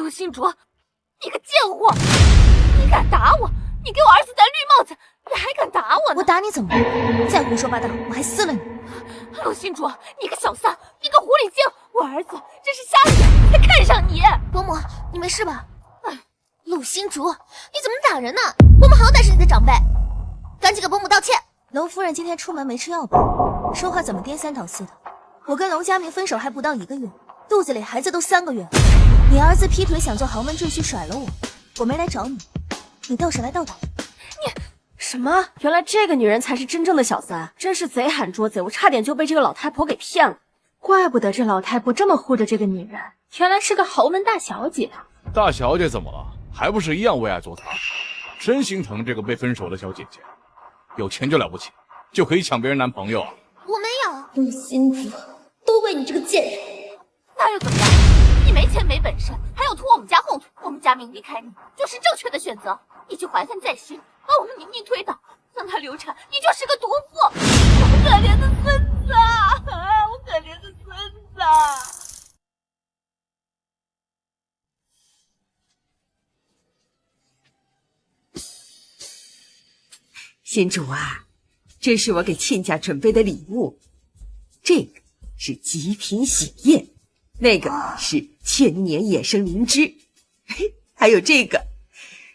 陆星竹，你个贱货！你敢打我！你给我儿子戴绿帽子，你还敢打我呢？我打你怎么了？再胡说八道，我还撕了你！陆星竹，你个小三，你个狐狸精！我儿子真是瞎眼才看上你。伯母，你没事吧？陆星竹，你怎么打人呢？伯母好歹是你的长辈，赶紧给伯母道歉。龙夫人今天出门没吃药吧？说话怎么颠三倒四的？我跟龙家明分手还不到1个月，肚子里孩子都3个月了。你儿子劈腿想做豪门赘婿甩了我，我没来找你，你倒是来倒打。你什么？原来这个女人才是真正的小三，真是贼喊捉贼！我差点就被这个老太婆给骗了，怪不得这老太婆这么护着这个女人，原来是个豪门大小姐啊！大小姐怎么了？还不是一样为爱作他？真心疼这个被分手的小姐姐，有钱就了不起，就可以抢别人男朋友啊？我没有。陆星竹，都怪你这个贱人！那又怎么样？你没钱没本事，还要拖我们家后腿。我们家明离开你就是正确的选择，你就怀恨在心，把我们宁宁推倒，让她流产，你就是个毒妇！我可怜的孙子啊！我可怜的孙子啊！新主啊，这是我给亲家准备的礼物，这个是极品喜宴，那个是千年野生灵芝，还有这个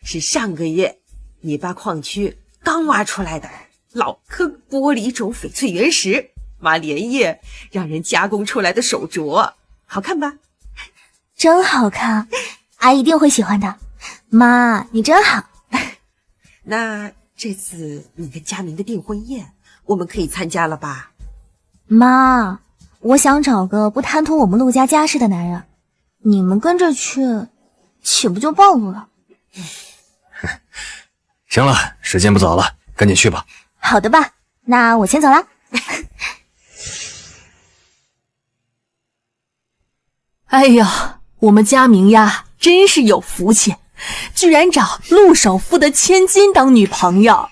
是上个月你爸矿区刚挖出来的老坑玻璃种翡翠原石，妈连夜让人加工出来的手镯，好看吧？真好看，阿姨一定会喜欢的。妈，你真好。那这次你跟佳明的订婚宴，我们可以参加了吧？妈，我想找个不贪图我们陆家家世的男人，你们跟着去，岂不就暴露了？行了，时间不早了，赶紧去吧。好的吧，那我先走啦。哎呀，我们佳明呀，真是有福气，居然找陆首富的千金当女朋友。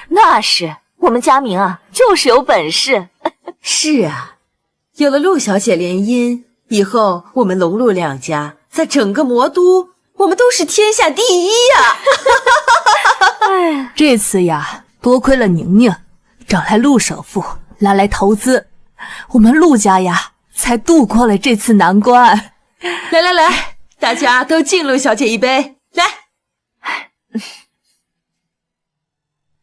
那是，我们佳明啊，就是有本事。是啊，有了陆小姐联姻以后，我们龙陆两家在整个魔都，我们都是天下第一呀！哎，这次呀，多亏了宁宁找来陆首富来投资，我们陆家呀才度过了这次难关。来，大家都敬陆小姐一杯，来。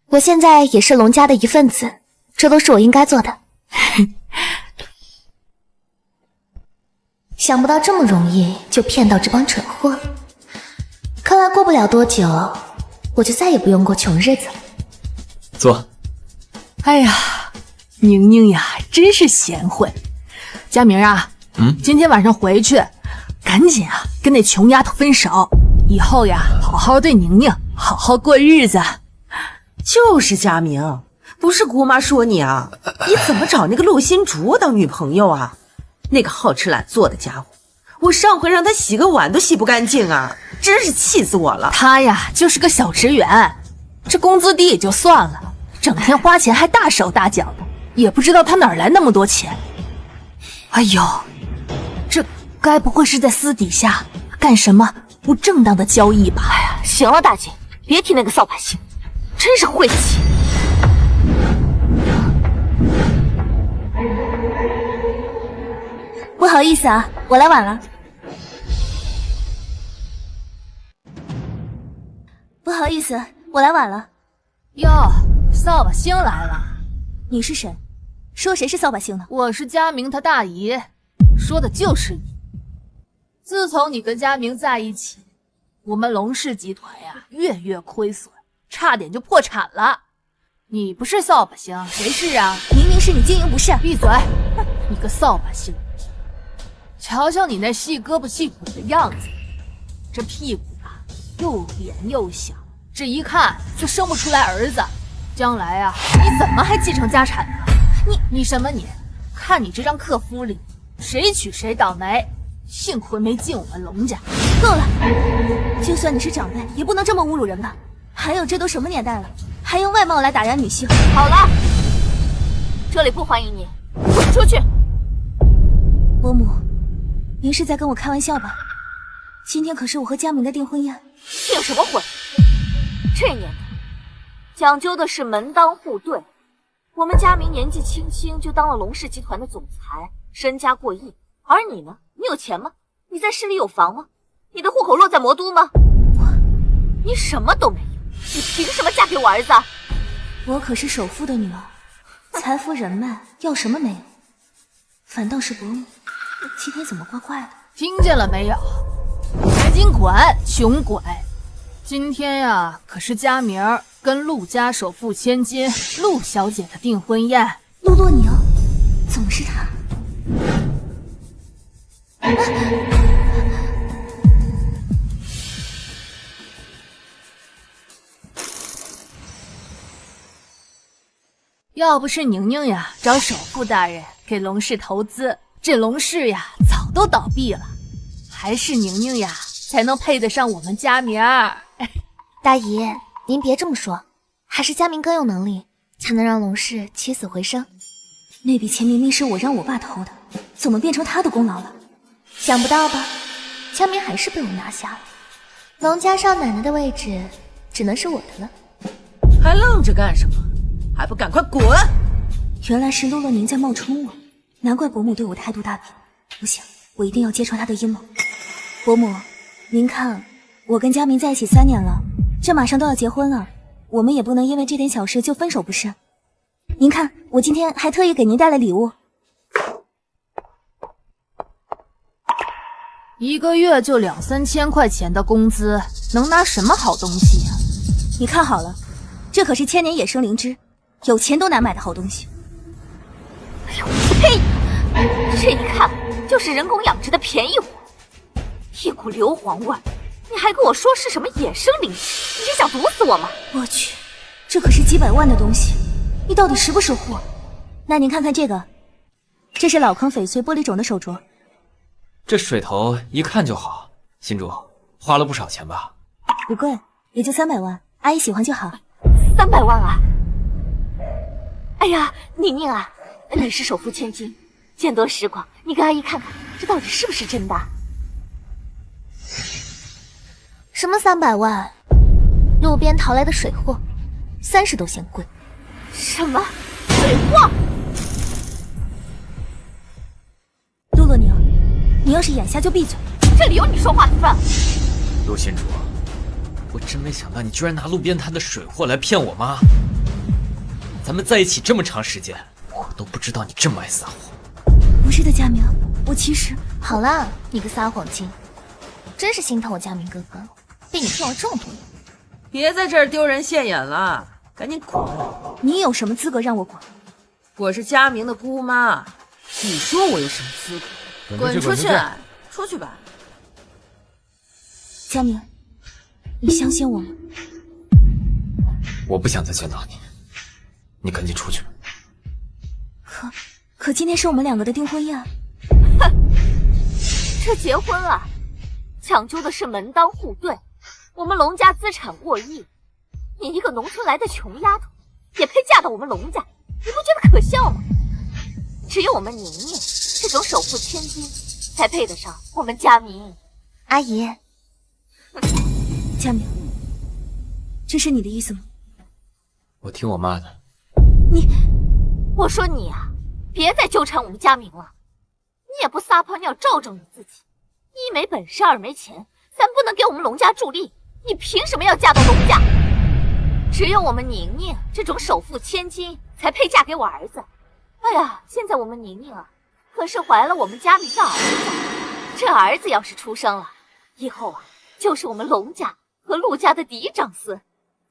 我现在也是龙家的一份子，这都是我应该做的。想不到这么容易就骗到这帮蠢货，看来过不了多久，我就再也不用过穷日子了。坐。哎呀，宁宁呀，真是贤惠。佳明啊，今天晚上回去，赶紧啊跟那穷丫头分手，以后呀好好对宁宁，好好过日子。就是佳明，不是姑妈说你啊，你怎么找那个陆新竹当女朋友啊？那个好吃懒做的家伙，我上回让他洗个碗都洗不干净啊，真是气死我了。他呀就是个小职员，这工资低也就算了，整天花钱还大手大脚的，也不知道他哪儿来那么多钱。哎呦，这该不会是在私底下干什么不正当的交易吧？哎呀，行了，大姐，别提那个扫把星，真是晦气。不好意思啊，我来晚了。不好意思，我来晚了。哟，扫把星来了。你是谁？说谁是扫把星呢？我是佳明他大姨，说的就是你。自从你跟佳明在一起，我们龙氏集团呀月月亏损，差点就破产了。你不是扫把星，谁是啊？明明是你经营不善。闭嘴！你个扫把星！瞧瞧你那细胳膊细腿的样子，这屁股啊又扁又小，这一看就生不出来儿子。将来啊，你怎么还继承家产呢？你什么你？看你这张克夫脸，谁娶谁倒霉。幸亏没进我们龙家。够了，就算你是长辈，也不能这么侮辱人吧？还有，这都什么年代了，还用外貌来打压女性？好了，这里不欢迎你，滚出去！伯母，您是在跟我开玩笑吧？今天可是我和佳明的订婚宴。订什么婚？这年头讲究的是门当户对。我们佳明年纪轻轻就当了龙氏集团的总裁，身家过亿。而你呢？你有钱吗？你在市里有房吗？你的户口落在魔都吗？你什么都没有，你凭什么嫁给我儿子？我可是首富的女儿，财富人脉要什么没有？反倒是伯母，今天怎么怪怪的？听见了没有？赶紧滚，穷鬼！今天呀，可是佳明儿跟陆家首富千金陆小姐的订婚宴。陆洛宁，怎么是他？要不是宁宁呀找首富大人给龙氏投资，这龙氏呀早都倒闭了。还是宁宁呀才能配得上我们佳明儿。大姨，您别这么说，还是佳明更有能力，才能让龙氏起死回生。那笔钱明明是我让我爸投的，怎么变成他的功劳了？想不到吧？佳明还是被我拿下了，龙家少奶奶的位置只能是我的了。还愣着干什么？还不赶快滚！原来是洛洛宁在冒充我，难怪伯母对我态度大变。不行，我一定要揭穿他的阴谋。伯母，您看，我跟佳明在一起3年了，这马上都要结婚了，我们也不能因为这点小事就分手不是？您看，我今天还特意给您带了礼物。一个月就2、3千块钱的工资，能拿什么好东西呀？你看好了，这可是千年野生灵芝，有钱都难买的好东西。哎呦呸！这一看就是人工养殖的便宜货，一股硫磺味儿，你还跟我说是什么野生灵芝？你是想毒死我吗？我去，这可是几百万的东西，你到底识不识货？那您看看这个，这是老坑翡翠玻璃种的手镯。这水头一看就好，新主花了不少钱吧？不贵，也就300万，阿姨喜欢就好。300万啊！哎呀，宁宁啊，你是首富千金，见多识广，你给阿姨看看，这到底是不是真的？什么300万？路边淘来的水货，30都嫌贵。什么水货？陆洛宁，你要是眼瞎就闭嘴。这里有你说话的份。陆新主，我真没想到你居然拿路边摊的水货来骗我妈。咱们在一起这么长时间，我都不知道你这么爱撒谎。不是的，佳明，我其实……好啦，你个撒谎精，真是心疼我佳明哥哥，被你骗了这么多年。别在这儿丢人现眼了，赶紧滚！你有什么资格让我滚？我是佳明的姑妈，你说我有什么资格？滚出去！出去吧！佳明，你相信我吗？我不想再见到你，你赶紧出去。可今天是我们2个的订婚宴。哼，这结婚啊，讲究的是门当户对。我们龙家资产过亿，你一个农村来的穷丫头，也配嫁到我们龙家？你不觉得可笑吗？只有我们宁宁这种首富千金，才配得上我们佳明。阿姨，佳明，这是你的意思吗？我听我妈的。我说你啊，别再纠缠我们佳明了。你也不撒泡尿照照你自己，一没本事，二没钱，咱不能给我们龙家助力。你凭什么要嫁到龙家？只有我们宁宁这种首富千金才配嫁给我儿子。哎呀，现在我们宁宁啊，可是怀了我们佳明的儿子。这儿子要是出生了，以后啊，就是我们龙家和陆家的嫡长孙，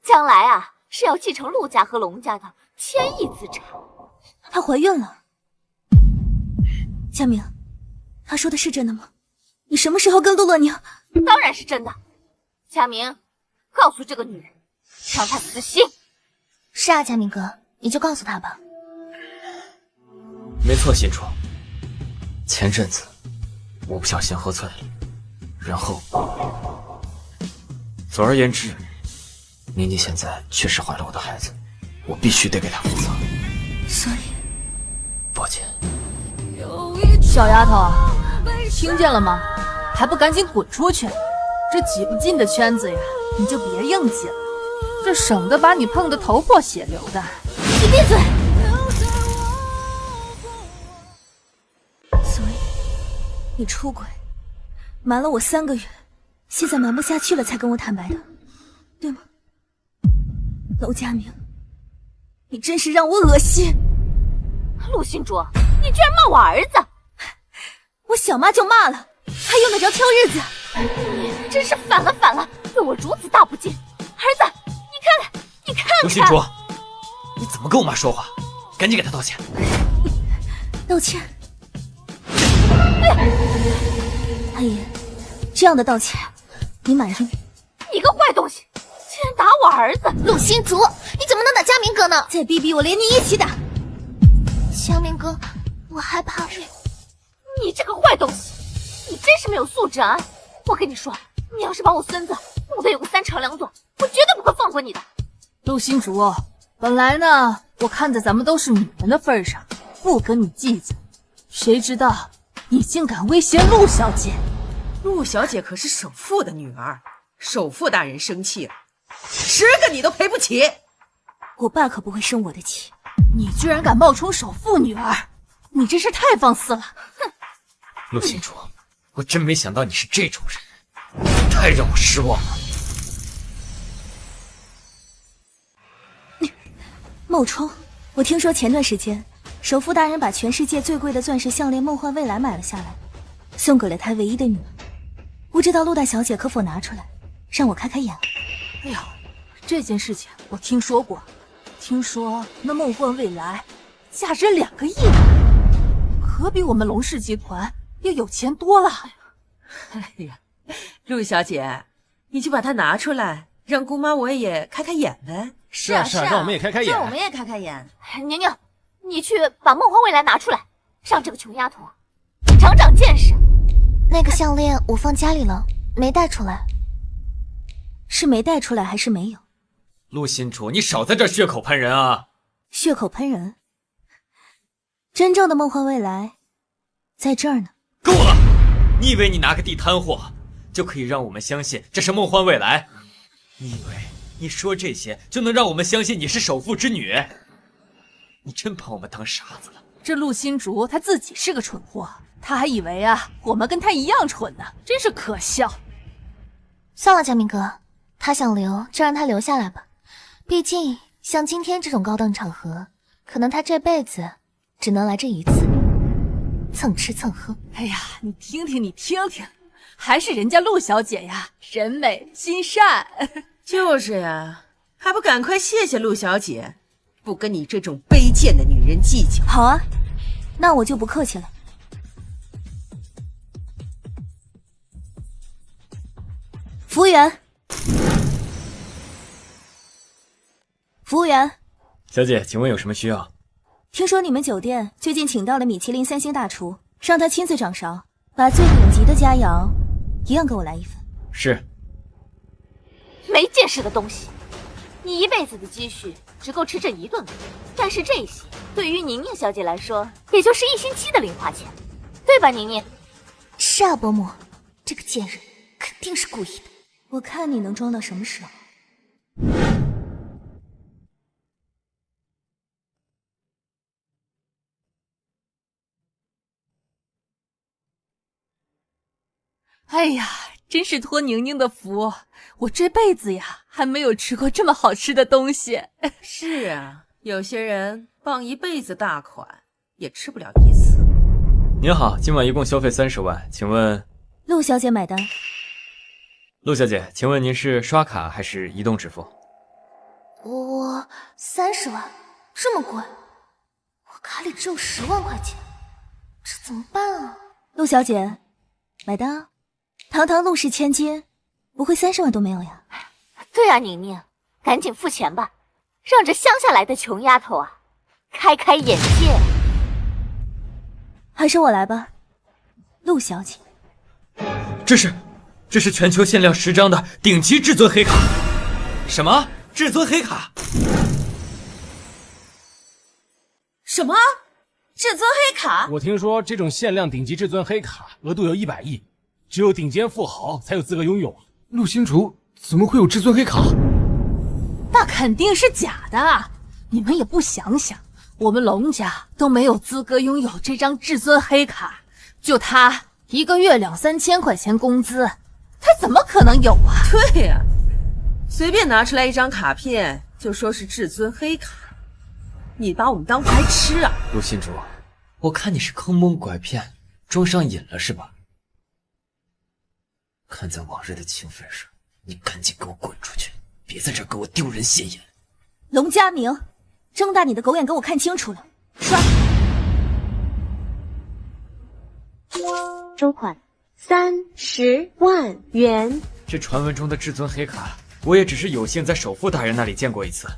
将来啊，是要继承陆家和龙家的1000亿资产。她怀孕了。佳明，她说的是真的吗？你什么时候跟陆洛宁？当然是真的。佳明，告诉这个女人，让她死心。是啊，佳明哥，你就告诉她吧。没错，新主。前阵子我不小心喝醉了，然后，总而言之，宁宁现在确实怀了我的孩子，我必须得给她负责。所以，抱歉。小丫头，听见了吗？还不赶紧滚出去！这挤不进的圈子呀，你就别硬挤了，这省得把你碰得头破血流的。你闭嘴！所以你出轨，瞒了我3个月，现在瞒不下去了才跟我坦白的，对吗？娄佳明，你真是让我恶心！陆星竹，你居然骂我儿子！我想骂就骂了，还用得着挑日子？你真是反了，对我如此大不敬！儿子，你看看！陆星竹，你怎么跟我妈说话？赶紧给她道歉！道歉？阿姨，这样的道歉，你满意？你个坏东西，竟然打我儿子！陆星竹，你怎么能打佳明哥呢？再逼逼我，连你一起打！佳明哥，我害怕。你这个坏东西，你真是没有素质啊！我跟你说，你要是把我孙子弄得有个3长2短，我绝对不会放过你的。陆星竹，本来呢，我看在咱们都是女人的份上，不跟你计较，谁知道你竟敢威胁陆小姐！陆小姐可是首富的女儿，首富大人生气了，10个你都赔不起。我爸可不会生我的气。你居然敢冒充首富女儿，你真是太放肆了！哼！陆星竹，我真没想到你是这种人，太让我失望了。冒充？我听说前段时间，首富大人把全世界最贵的钻石项链梦幻未来买了下来，送给了他唯一的女儿。不知道陆大小姐可否拿出来，让我开开眼？哎呀，这件事情我听说过，听说那梦幻未来价值2个亿呢，可比我们龙氏集团要有钱多了。哎呀，陆小姐，你就把它拿出来，让姑妈我也开开眼呗。是啊，让我们也开开眼，让我们也开开眼。宁宁，你去把梦幻未来拿出来，让这个穷丫头啊长长见识。那个项链我放家里了，没带出来。是没带出来还是没有？陆星竹，你少在这血口喷人啊！血口喷人？真正的梦幻未来在这儿呢。够了！你以为你拿个地摊货就可以让我们相信这是梦幻未来？你以为你说这些就能让我们相信你是首富之女？你真把我们当傻子了。这陆星竹他自己是个蠢货，他还以为啊我们跟他一样蠢呢，真是可笑。算了，佳明哥，他想留就让他留下来吧，毕竟像今天这种高档场合，可能他这辈子只能来这一次，蹭吃蹭喝。哎呀，你听听，还是人家陆小姐呀，人美心善。就是呀，还不赶快谢谢陆小姐，不跟你这种卑贱的女人计较。好啊，那我就不客气了。服务员，服务员，小姐，请问有什么需要？听说你们酒店最近请到了米其林3星大厨，让他亲自掌勺，把最顶级的佳肴一样给我来一份。是。没见识的东西，你一辈子的积蓄只够吃这一顿饭，但是这些对于宁宁小姐来说，也就是1星期的零花钱，对吧，宁宁？是啊，伯母，这个贱人肯定是故意的。我看你能装到什么时候？哎呀，真是托宁宁的福，我这辈子呀还没有吃过这么好吃的东西。是啊，有些人傍一辈子大款也吃不了一次。您好，今晚一共消费30万，请问？陆小姐买单。陆小姐，请问您是刷卡还是移动支付？我30万，这么贵，我卡里只有10万块钱，这怎么办啊？陆小姐，买单啊！堂堂陆氏千金，不会30万都没有呀？对啊，宁宁，赶紧付钱吧，让这乡下来的穷丫头啊开开眼界。还是我来吧，陆小姐。这是全球限量10张的顶级至尊黑卡。什么？至尊黑卡？什么？至尊黑卡？我听说这种限量顶级至尊黑卡额度有100亿，只有顶尖富豪才有资格拥有。陆星竹怎么会有至尊黑卡？那肯定是假的！你们也不想想，我们龙家都没有资格拥有这张至尊黑卡，就他1个月2、3千块钱工资，他怎么可能有啊？对呀，随便拿出来一张卡片就说是至尊黑卡，你把我们当白痴啊！陆心竹，我看你是坑蒙拐骗，装上瘾了是吧？看在往日的情分上，你赶紧给我滚出去，别在这儿给我丢人现眼！龙家明，睁大你的狗眼给我看清楚了！刷！收款30万元。这传闻中的至尊黑卡，我也只是有幸在首富大人那里见过一次。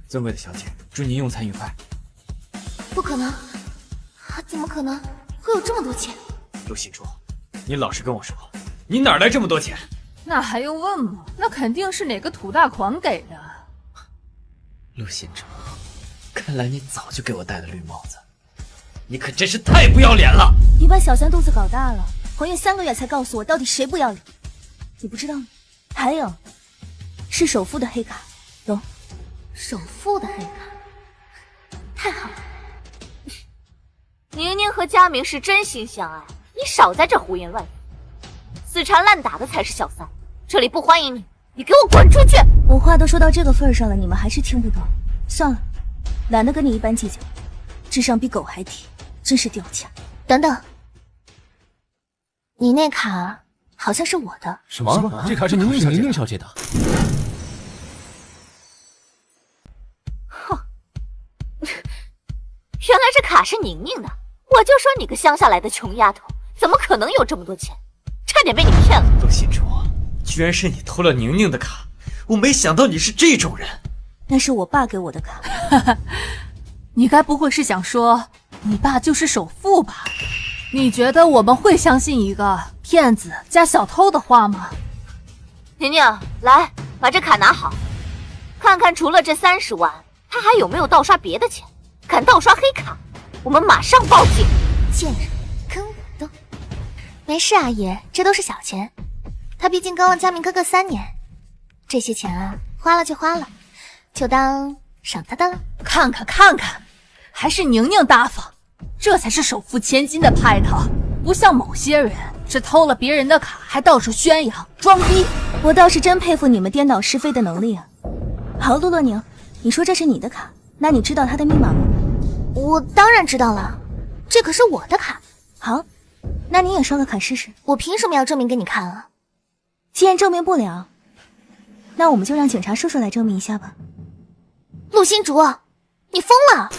尊贵的小姐，祝您用餐愉快。不可能，怎么可能会有这么多钱？陆心竹，你老实跟我说，你哪来这么多钱？那还用问吗？那肯定是哪个土大款给的。陆心竹，看来你早就给我戴了绿帽子，你可真是太不要脸了！你把小三肚子搞大了，怀孕3个月才告诉我到底谁不要脸，你不知道吗？还有，是首富的黑卡，懂？首富的黑卡，太好了！宁宁和佳明是真心相爱，你少在这胡言乱语，死缠烂打的才是小三，这里不欢迎你，你给我滚出去！我话都说到这个份上了，你们还是听不懂。算了，懒得跟你一般计较，智商比狗还低，真是掉价。等等，你那卡好像是我的。什么？这卡是宁宁小姐的？哼，原来这卡是宁宁的，我就说你个乡下来的穷丫头，怎么可能有这么多钱？差点被你骗了。陆心竹，居然是你偷了宁宁的卡，我没想到你是这种人。那是我爸给我的卡。你该不会是想说你爸就是首富吧？你觉得我们会相信一个骗子加小偷的话吗？宁宁，来，把这卡拿好，看看除了这30万，他还有没有盗刷别的钱。敢盗刷黑卡，我们马上报警！贱人，跟我斗！没事，阿姨，这都是小钱。他毕竟刚望佳明哥哥3年，这些钱啊，花了就花了，就当赏他的了。看看，还是宁宁大方，这才是首富千金的派头，不像某些人只偷了别人的卡还到处宣扬装逼。我倒是真佩服你们颠倒是非的能力啊！好，洛洛宁，你说这是你的卡，那你知道它的密码吗？我当然知道了，这可是我的卡。好，那你也刷个卡试试。我凭什么要证明给你看啊？既然证明不了，那我们就让警察叔叔来证明一下吧。陆心竹，你疯了！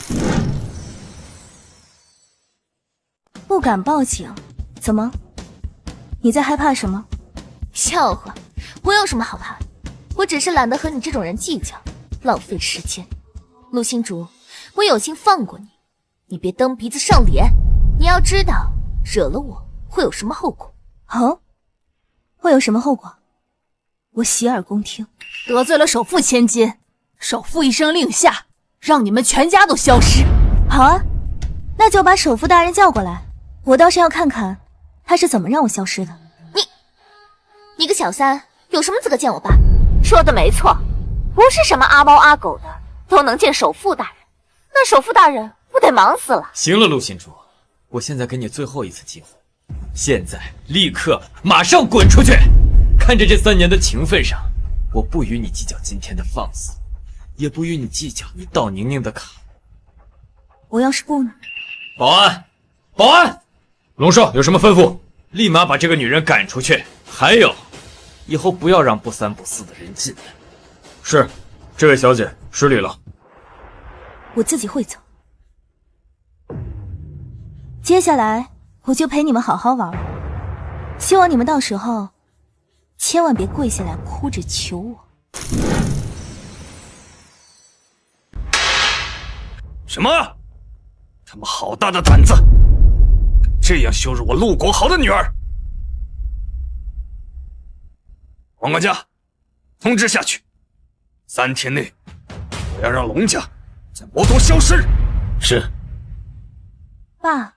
不敢报警？怎么？你在害怕什么？笑话，我有什么好怕的？我只是懒得和你这种人计较，浪费时间。陆心竹，我有心放过你，你别蹬鼻子上脸。你要知道，惹了我会有什么后果。哦，会有什么后果？我洗耳恭听。得罪了首富千金，首富一声令下，让你们全家都消失。好啊，那就把首富大人叫过来，我倒是要看看他是怎么让我消失的。你个小三，有什么资格见我爸？说的没错，不是什么阿猫阿狗的都能见首富大人，那首富大人不得忙死了。行了，陆心竹，我现在给你最后一次机会，现在立刻马上滚出去！看着这3年的情分上，我不与你计较今天的放肆，也不与你计较你盗宁宁的卡。我要是不呢？保安，保安，龙少有什么吩咐？立马把这个女人赶出去。还有，以后不要让不三不四的人进来。是，这位小姐失礼了。我自己会走。接下来我就陪你们好好玩了，希望你们到时候千万别跪下来哭着求我。什么？他们好大的胆子，这样羞辱我陆国豪的女儿！王管家，通知下去，3天内我要让龙家在魔都消失。是。爸，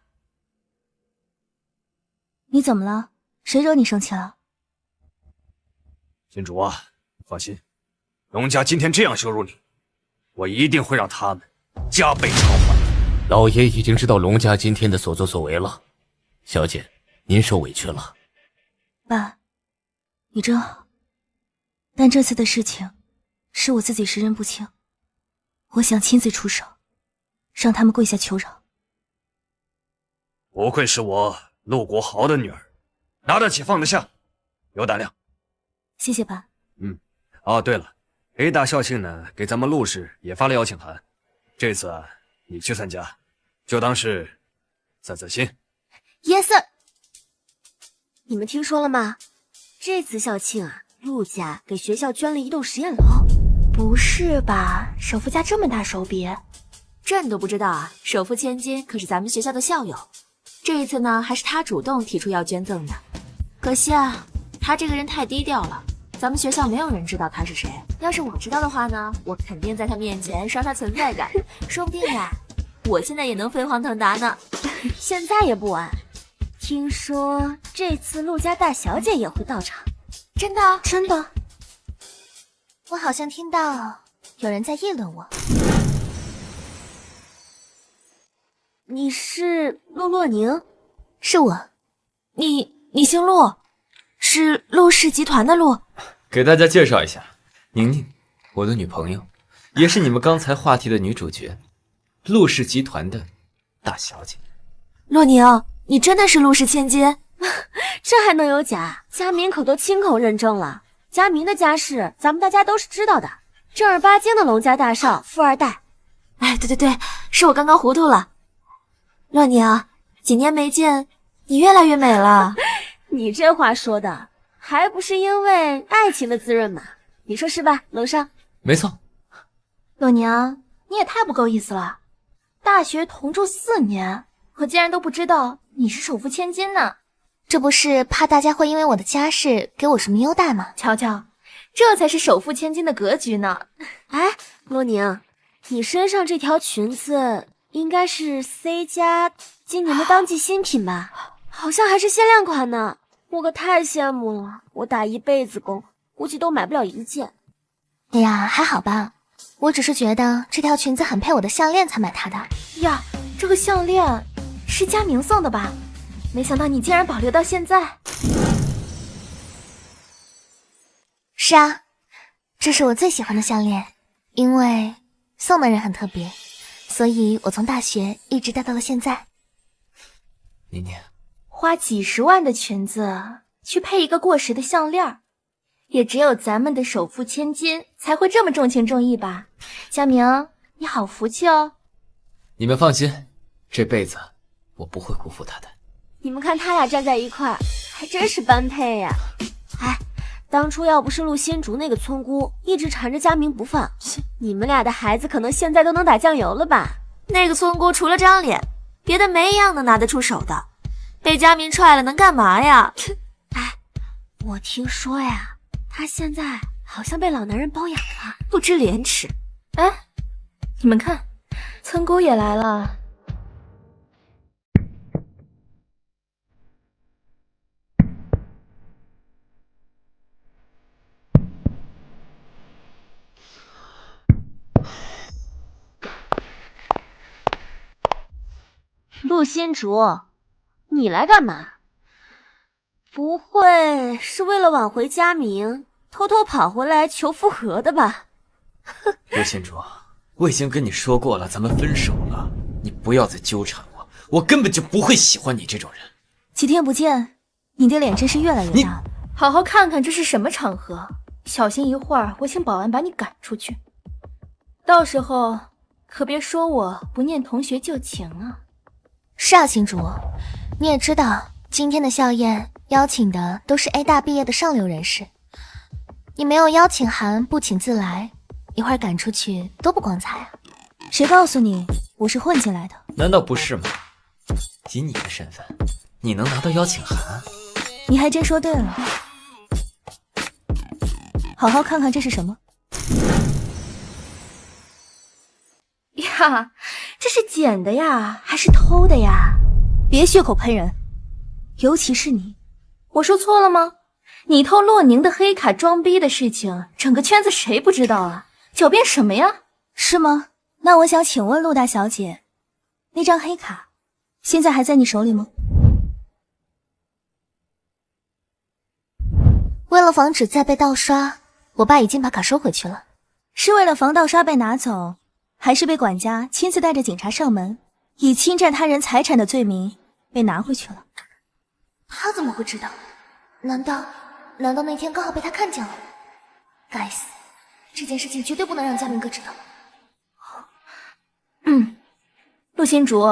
你怎么了？谁惹你生气了？金主啊，放心，龙家今天这样羞辱你，我一定会让他们加倍偿还。老爷已经知道龙家今天的所作所为了，小姐，您受委屈了。爸，你真好，但这次的事情是我自己识人不清，我想亲自出手，让他们跪下求饶。不愧是我陆国豪的女儿，拿得起放得下，有胆量。谢谢爸。哦，对了，A 大校庆呢，给咱们陆氏也发了邀请函，这次啊，你去参加，就当是散散心。 Yes sir。你们听说了吗？这次校庆啊，陆家给学校捐了一栋实验楼。不是吧？首富家这么大手笔，这你都不知道啊？首富千金可是咱们学校的校友，这一次呢，还是他主动提出要捐赠的。可惜啊，他这个人太低调了，咱们学校没有人知道他是谁。要是我知道的话呢，我肯定在他面前刷刷存在感，说不定呀，我现在也能飞黄腾达呢。现在也不晚。听说这次陆家大小姐也会到场，真的？真的。我好像听到有人在议论我。你是陆若宁？是我。你姓陆，是陆氏集团的陆。给大家介绍一下，宁宁，我的女朋友，也是你们刚才话题的女主角，陆氏集团的大小姐。若宁，你真的是陆氏千金？这还能有假？佳明可都亲口认证了，佳明的家世咱们大家都是知道的，正儿八经的龙家大少，富二代。哎，对，是我刚刚糊涂了。若宁，几年没见，你越来越美了。你这话说的，还不是因为爱情的滋润嘛？你说是吧，楼上？没错。洛宁，你也太不够意思了，大学同住4年，我竟然都不知道你是首富千金呢。这不是怕大家会因为我的家世给我什么优待吗？瞧瞧，这才是首富千金的格局呢。哎，洛宁，你身上这条裙子应该是 C 家今年的当季新品吧？好像还是限量款呢，我可太羡慕了。我打一辈子工，估计都买不了1件。哎呀，还好吧，我只是觉得这条裙子很配我的项链才买它的。呀，这个项链是佳明送的吧？没想到你竟然保留到现在。是啊，这是我最喜欢的项链，因为送的人很特别，所以我从大学一直戴到了现在。宁宁，花几十万的裙子去配一个过时的项链，也只有咱们的首富千金才会这么重情重义吧？佳明，你好福气哦。你们放心，这辈子我不会辜负她的。你们看他俩站在一块儿，还真是般配呀。哎，当初要不是陆新竹那个村姑一直缠着佳明不放，你们俩的孩子可能现在都能打酱油了吧？那个村姑除了张脸，别的没一样能拿得出手的，被佳明踹了能干嘛呀？哎，我听说呀，他现在好像被老男人包养了，不知廉耻。哎，你们看，村姑也来了。陆新竹，你来干嘛？不会是为了挽回佳明，偷偷跑回来求复合的吧？陆新竹，我已经跟你说过了，咱们分手了，你不要再纠缠我，我根本就不会喜欢你这种人。几天不见，你的脸真是越来越大了。好好看看这是什么场合，小心一会儿我请保安把你赶出去，到时候可别说我不念同学旧情啊。是啊，新竹，你也知道今天的校宴邀请的都是 A 大毕业的上流人士，你没有邀请函不请自来，一会儿赶出去多不光彩啊。谁告诉你我是混进来的？难道不是吗？以你的身份，你能拿到邀请函？你还真说对了。好好看看这是什么呀？这是捡的呀，还是偷的呀？别血口喷人，尤其是你。我说错了吗？你偷洛宁的黑卡装逼的事情，整个圈子谁不知道啊？狡辩什么呀？是吗？那我想请问陆大小姐，那张黑卡现在还在你手里吗？为了防止再被盗刷，我爸已经把卡收回去了。是为了防盗刷被拿走，还是被管家亲自带着警察上门，以侵占他人财产的罪名被拿回去了？他怎么会知道？难道那天刚好被他看见了？该死，这件事情绝对不能让佳明哥知道。陆新竹，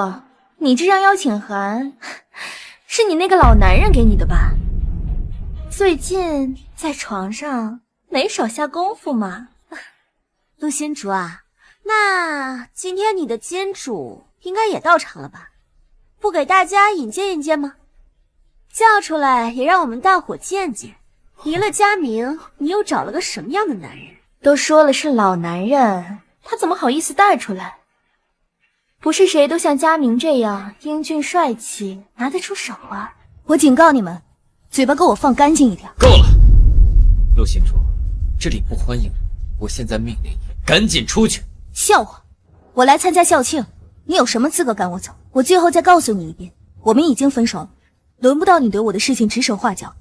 你这张邀请函是你那个老男人给你的吧？最近在床上没少下功夫嘛。陆新竹啊，那今天你的金主应该也到场了吧？不给大家引荐引荐吗？叫出来也让我们大伙见见，离了佳明，你又找了个什么样的男人？都说了是老男人，他怎么好意思带出来？不是谁都像佳明这样英俊帅气，拿得出手啊！我警告你们，嘴巴给我放干净一点。够了，陆新竹，这里不欢迎你，我现在命令你赶紧出去。笑话，我来参加校庆，你有什么资格赶我走？我最后再告诉你一遍，我们已经分手了，轮不到你对我的事情指手画脚。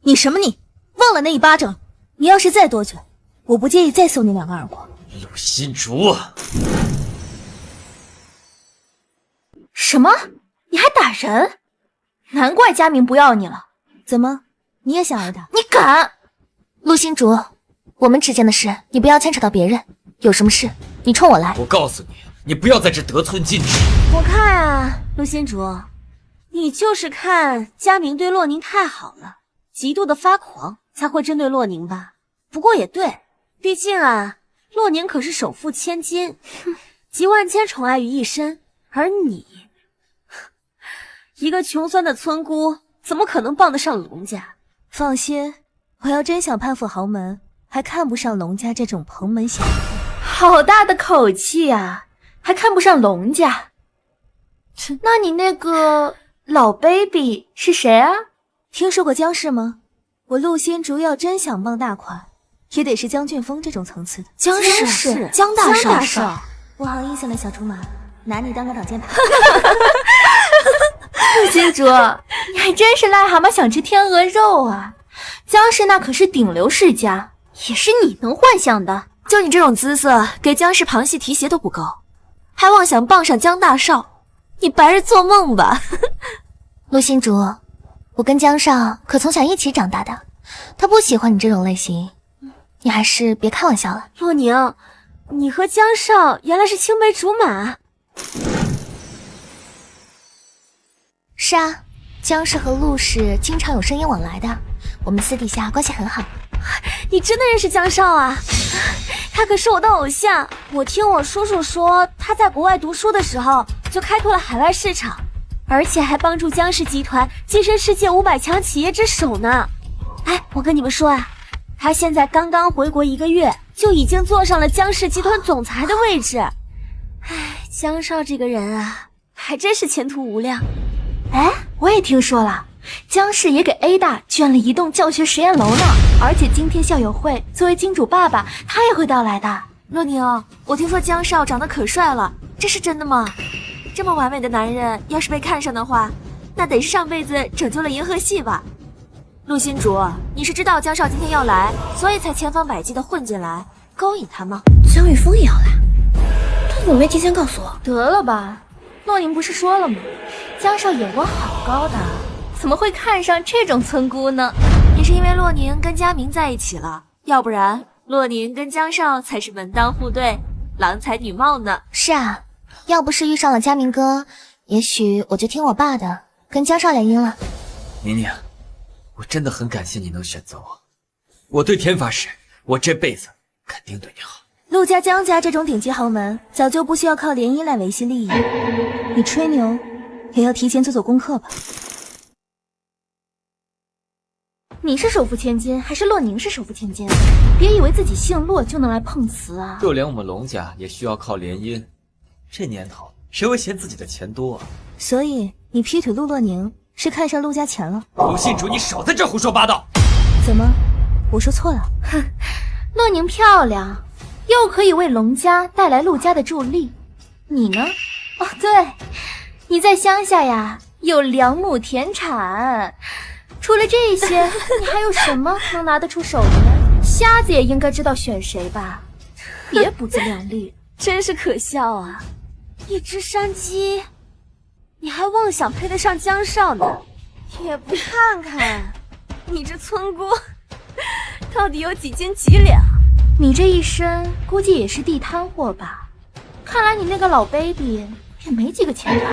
你什么你？忘了那一巴掌？你要是再多嘴，我不介意再送你2个耳光。陆新竹，什么？你还打人？难怪佳明不要你了。怎么，你也想挨打？你敢？陆新竹，我们之间的事你不要牵扯到别人，有什么事你冲我来。我告诉你，你不要在这得寸进尺。我看啊，陆新竹，你就是看佳明对洛宁太好了，极度的发狂，才会针对洛宁吧？不过也对，毕竟啊，洛宁可是首富千金，集万千宠爱于一身，而你，一个穷酸的村姑，怎么可能傍得上龙家？放心，我要真想攀附豪门，还看不上龙家这种蓬门小户。好大的口气啊，还看不上龙家？那你那个老 baby 是谁啊？听说过姜氏吗？我陆新竹要真想傍大款，也得是江俊峰这种层次的。姜氏，姜大少，不好意思了，小竹马，拿你当个挡箭牌。陆新竹，你还真是癞蛤蟆想吃天鹅肉啊！姜氏那可是顶流世家，也是你能幻想的。就你这种姿色，给姜氏旁系提鞋都不够，还妄想傍上姜大少，你白日做梦吧！陆新竹，我跟姜少可从小一起长大的，他不喜欢你这种类型，你还是别开玩笑了。洛宁，你和姜少原来是青梅竹马。是啊，姜氏和陆氏经常有生意往来的，我们私底下关系很好。你真的认识姜少啊？他可是我的偶像，我听我叔叔说，他在国外读书的时候就开拓了海外市场，而且还帮助姜氏集团跻身世界500强企业之首呢。哎，我跟你们说啊，他现在刚刚回国1个月，就已经坐上了姜氏集团总裁的位置。哎，姜少这个人啊，还真是前途无量。哎，我也听说了，姜氏也给 A 大捐了一栋教学实验楼呢。而且今天校友会，作为金主爸爸，他也会到来的。若宁，我听说姜少长得可帅了，这是真的吗？这么完美的男人，要是被看上的话，那得是上辈子拯救了银河系吧？陆新竹，你是知道姜少今天要来，所以才千方百计的混进来勾引他吗？江玉峰也要来，他怎么没提前告诉我？得了吧，洛宁不是说了吗？姜少眼光好高的，怎么会看上这种村姑呢？也是因为洛宁跟佳明在一起了，要不然洛宁跟姜少才是门当户对，郎才女貌呢。是啊，要不是遇上了佳明哥，也许我就听我爸的，跟姜少联姻了。宁宁，我真的很感谢你能选择我，我对天发誓，我这辈子肯定对你好。陆家、姜家这种顶级豪门，早就不需要靠联姻来维系利益，你吹牛也要提前做做功课吧。你是首富千金，还是洛宁是首富千金？别以为自己姓洛就能来碰瓷啊！就连我们龙家也需要靠联姻，这年头谁会嫌自己的钱多啊？所以你劈腿陆洛宁是看上陆家钱了？陆信主，你少在这胡说八道！怎么，我说错了？哼，诺宁漂亮，又可以为龙家带来陆家的助力。你呢？哦，对，你在乡下呀，有2亩田产。除了这些，你还有什么能拿得出手的呢？瞎子也应该知道选谁吧？别不自量力，真是可笑啊！一只山鸡，你还妄想配得上江少呢？也不看看你这村姑到底有几斤几两？你这一身估计也是地摊货吧？看来你那个老 baby 也没几个钱吧？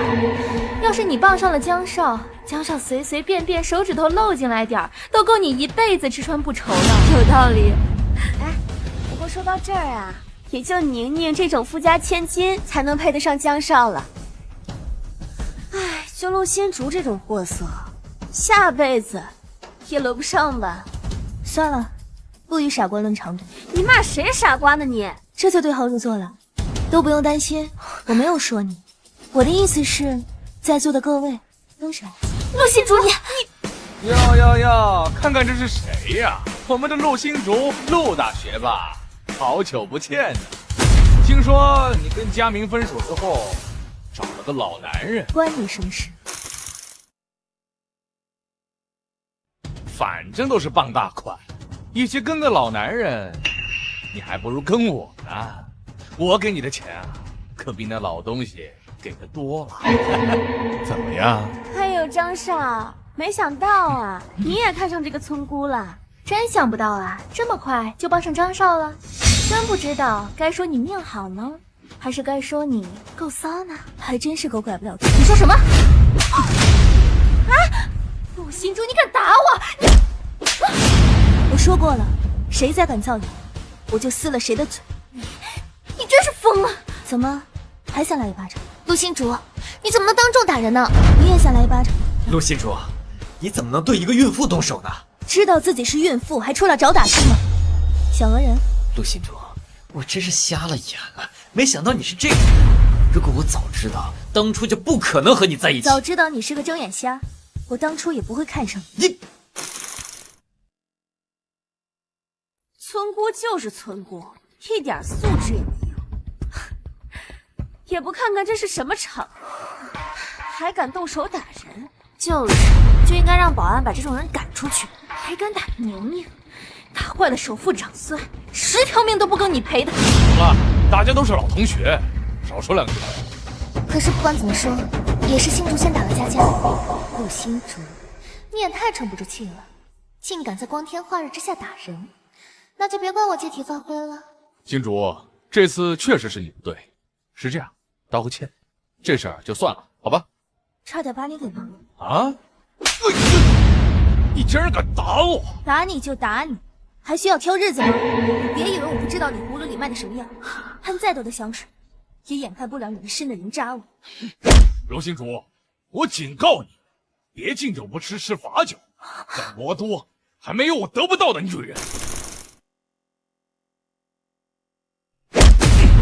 要是你傍上了江少，江少随随便便手指头露进来点儿，都够你一辈子吃穿不愁的。有道理。哎，不过说到这儿啊，也就宁宁这种富家千金才能配得上江少了。哎，就陆仙竹这种货色，下辈子也轮不上吧？算了，不与傻瓜论长短。你骂谁傻瓜呢你？这就对号入座了，都不用担心，我没有说你。我的意思是，在座的各位都是陆仙竹，你哟，看看这是谁呀？我们的陆星竹，陆大学霸，好久不见呢。听说你跟佳明分手之后，找了个老男人，关你什么事？反正都是傍大款，与其跟个老男人，你还不如跟我呢。我给你的钱啊，可比那老东西给的多了。怎么样？还有张少，没想到啊，你也看上这个村姑了。真想不到啊，这么快就帮上张少了。真不知道该说你命好呢，还是该说你够骚呢？还真是狗改不了吃。你说什么？啊！陆星竹，你敢打我？我说过了，谁再敢造谣，我就撕了谁的嘴。你真是疯了！怎么，还想来一巴掌？陆星竹，你怎么能当众打人呢？你也想来一巴掌？陆星竹，你怎么能对一个孕妇动手呢？知道自己是孕妇，还出来找打是吗？小讹人！陆星竹，我真是瞎了眼了，没想到你是这个人。如果我早知道，当初就不可能和你在一起。早知道你是个睁眼瞎，我当初也不会看上你。你村姑就是村姑，一点素质也没有，也不看看这是什么场合，还敢动手打人。就应该让保安把这种人赶出去。还敢打宁宁，打坏了首富长孙，10条命都不够你赔的。好了，大家都是老同学，少说2句。可是不管怎么说，也是星竹先打了佳佳。陆星竹，你也太沉不住气了，竟敢在光天化日之下打人，那就别怪我借题发挥了。星竹，这次确实是你不对，是这样，道个歉，这事儿就算了，好吧？差点把你给忘了啊！你竟然敢打我！打你就打你，还需要挑日子吗？别以为我不知道你葫芦里卖的什么药，喷再多的香水，也掩盖不了你一身的人渣味。陆星竹，我警告你，别敬酒不吃吃罚酒，在魔都还没有我得不到的女人。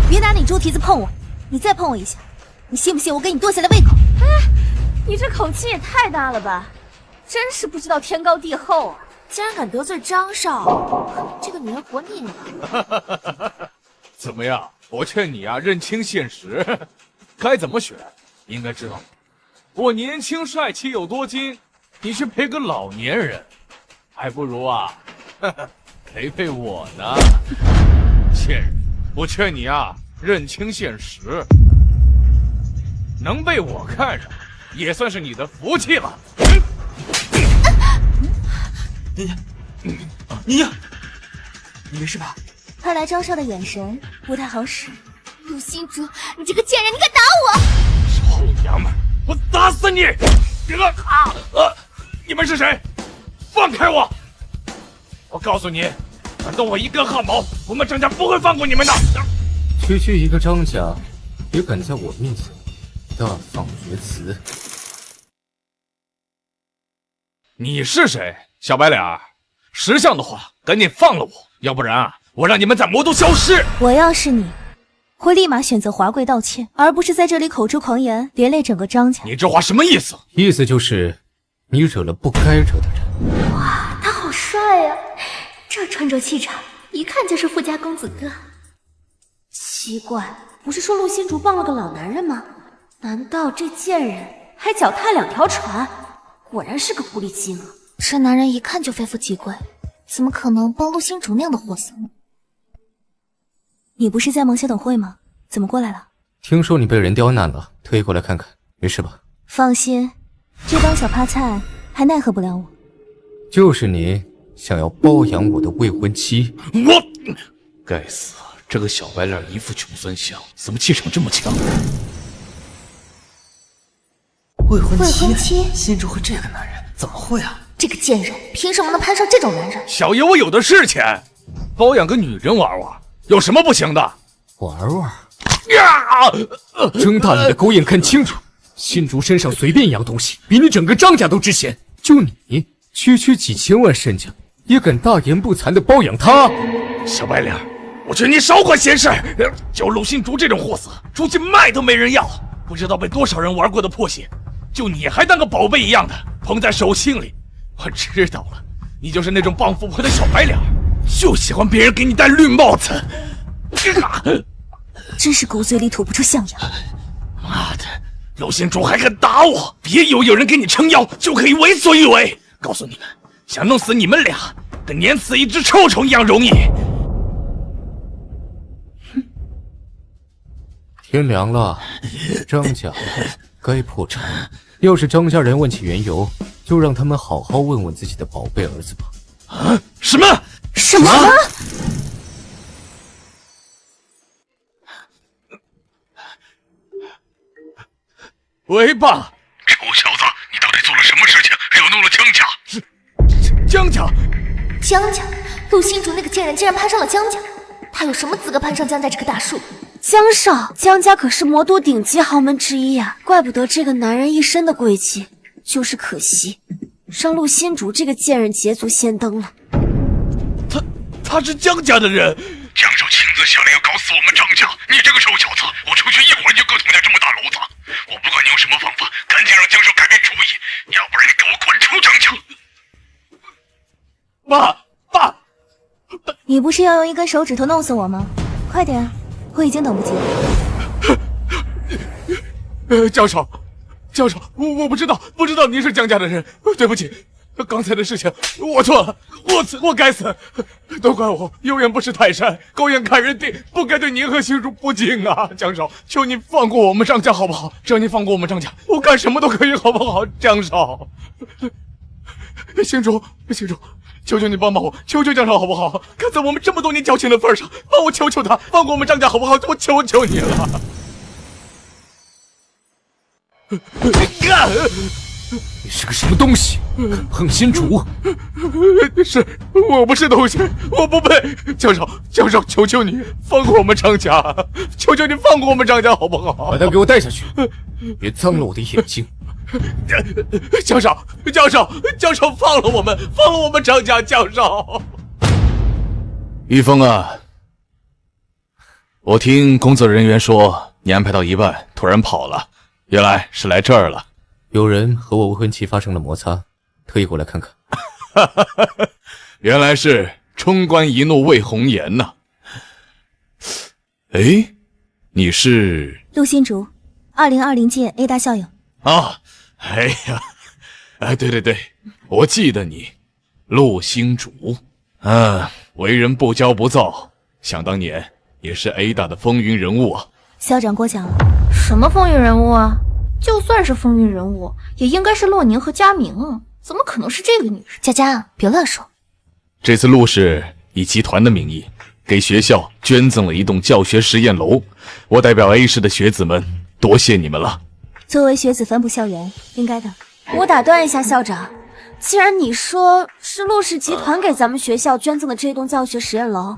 别拿你猪蹄子碰我，你再碰我一下，你信不信我给你剁下来胃口？哎，你这口气也太大了吧！真是不知道天高地厚啊！竟然敢得罪张少，这个女人活腻了。怎么样？我劝你啊，认清现实，该怎么选，应该知道。我年轻帅气有多金，你去陪个老年人，还不如啊，陪我呢。贱人，我劝你啊，认清现实，能被我看上，也算是你的福气了。你没事吧？看来张少的眼神不太好使。陆星竹，你这个贱人，你敢打我！臭娘们，我打死你！你们是谁？放开我！我告诉你，敢动我一根汗毛，我们张家不会放过你们的。区一个张家，也敢在我面前大放厥词？你是谁？小白脸儿，识相的话，赶紧放了我，要不然啊，我让你们在魔都消失。我要是你，会立马选择华贵道歉，而不是在这里口出狂言，连累整个张家。你这话什么意思？意思就是你惹了不该惹的人。哇，他好帅呀！这穿着气场，一看就是富家公子哥。奇怪，不是说陆新竹傍了个老男人吗？难道这贱人还脚踏2条船？果然是个狐狸精啊！这男人一看就非富即贵，怎么可能帮陆新竹那样的货色？你不是在忙协董会吗？怎么过来了？听说你被人刁难了，特意过来看看，没事吧？放心，这帮小趴菜还奈何不了我。就是你想要包养我的未婚妻？我该死，这个小白脸一副穷酸相，怎么气场这么强？未婚妻，新竹和这个男人怎么会啊？这个贱人凭什么能攀上这种男人？小爷我有的是钱，包养个女人玩玩，有什么不行的？玩玩？睁大你的狗眼看清楚，新竹身上随便一样东西，比你整个张家都值钱。就你，区几千万身家，也敢大言不惭的包养他？小白脸，我劝你少管闲事。就陆新竹这种货色，出去卖都没人要，不知道被多少人玩过的破鞋，就你还当个宝贝一样的捧在手心里。我知道了，你就是那种傍富婆的小白脸，就喜欢别人给你戴绿帽子。真是狗嘴里吐不出象牙。妈的，陆新竹还敢打我！别以为有人给你撑腰就可以为所欲为。告诉你们，想弄死你们俩，跟碾死一只臭虫一样容易。天凉了，张家该破产。要是张家人问起缘由，就让他们好好问问自己的宝贝儿子吧。啊？什么？喂，爸！臭小子，你到底做了什么事情，惹怒了江家？是江家？江家？陆新竹那个贱人竟然攀上了江家，他有什么资格攀上江家这棵大树？江少，江家可是魔都顶级豪门之一啊，怪不得这个男人一身的贵气，就是可惜，让陆新竹这个贱人捷足先登了。他是江家的人。江少亲自下令要搞死我们张家，你这个臭小子，我出去一会儿就割通家这么大娄子！我不管你用什么方法，赶紧让江少改变主意，要不然你给我滚出张家！爸，你不是要用一根手指头弄死我吗？快点，我已经等不及了。江少，我不知道您是江家的人，对不起。刚才的事情我错了，我该死，都怪我有眼不识泰山，狗眼看人低，不该对您和新竹不敬啊！江少，求你放过我们张家好不好？只要你放过我们张家，我干什么都可以，好不好？江少，新竹，求求你帮帮我，求求江少好不好？看在我们这么多年交情的份上，帮我求求他，放过我们张家好不好？我求求你了。你是个什么东西？敢碰新竹？是我不是东西，我不配。江少，求求你放过我们张家，求求你放过我们张家好不好？把他给我带下去，别脏了我的眼睛。江少，放了我们张家，江少。玉峰啊，我听工作人员说你安排到一半突然跑了，原来是来这儿了。有人和我未婚妻发生了摩擦，特意过来看看。原来是冲冠一怒为红颜呐。哎，你是陆新竹，2020届 A 大校友啊？哎呀，对，我记得你，陆新竹。为人不骄不躁，想当年也是 A 大的风云人物啊。校长过奖了。什么风云人物啊？就算是风云人物，也应该是洛宁和佳明啊，怎么可能是这个女人？佳，别乱说。这次陆氏以集团的名义给学校捐赠了一栋教学实验楼，我代表 A 市的学子们多谢你们了。作为学子分布校园，应该的。我打断一下校长，既然你说是陆氏集团给咱们学校捐赠的这栋教学实验楼，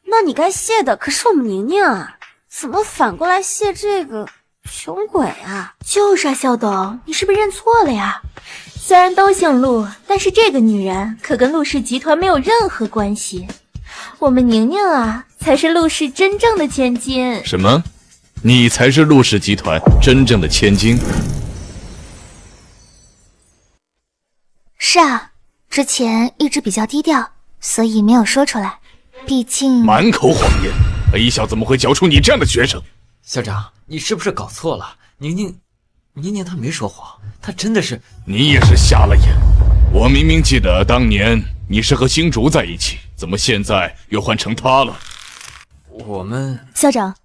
那你该谢的可是我们宁宁啊，怎么反过来谢这个穷鬼啊？就是啊，校董，你是不是认错了呀？虽然都姓陆，但是这个女人可跟陆氏集团没有任何关系。我们宁宁啊，才是陆氏真正的千金。什么？你才是陆氏集团真正的千金？是啊，之前一直比较低调，所以没有说出来。毕竟满口谎言，A 校怎么会教出你这样的学生？校长，你是不是搞错了？宁宁她没说谎，她真的是……你也是瞎了眼。我明明记得当年你是和星竹在一起，怎么现在又换成他了？我们校长，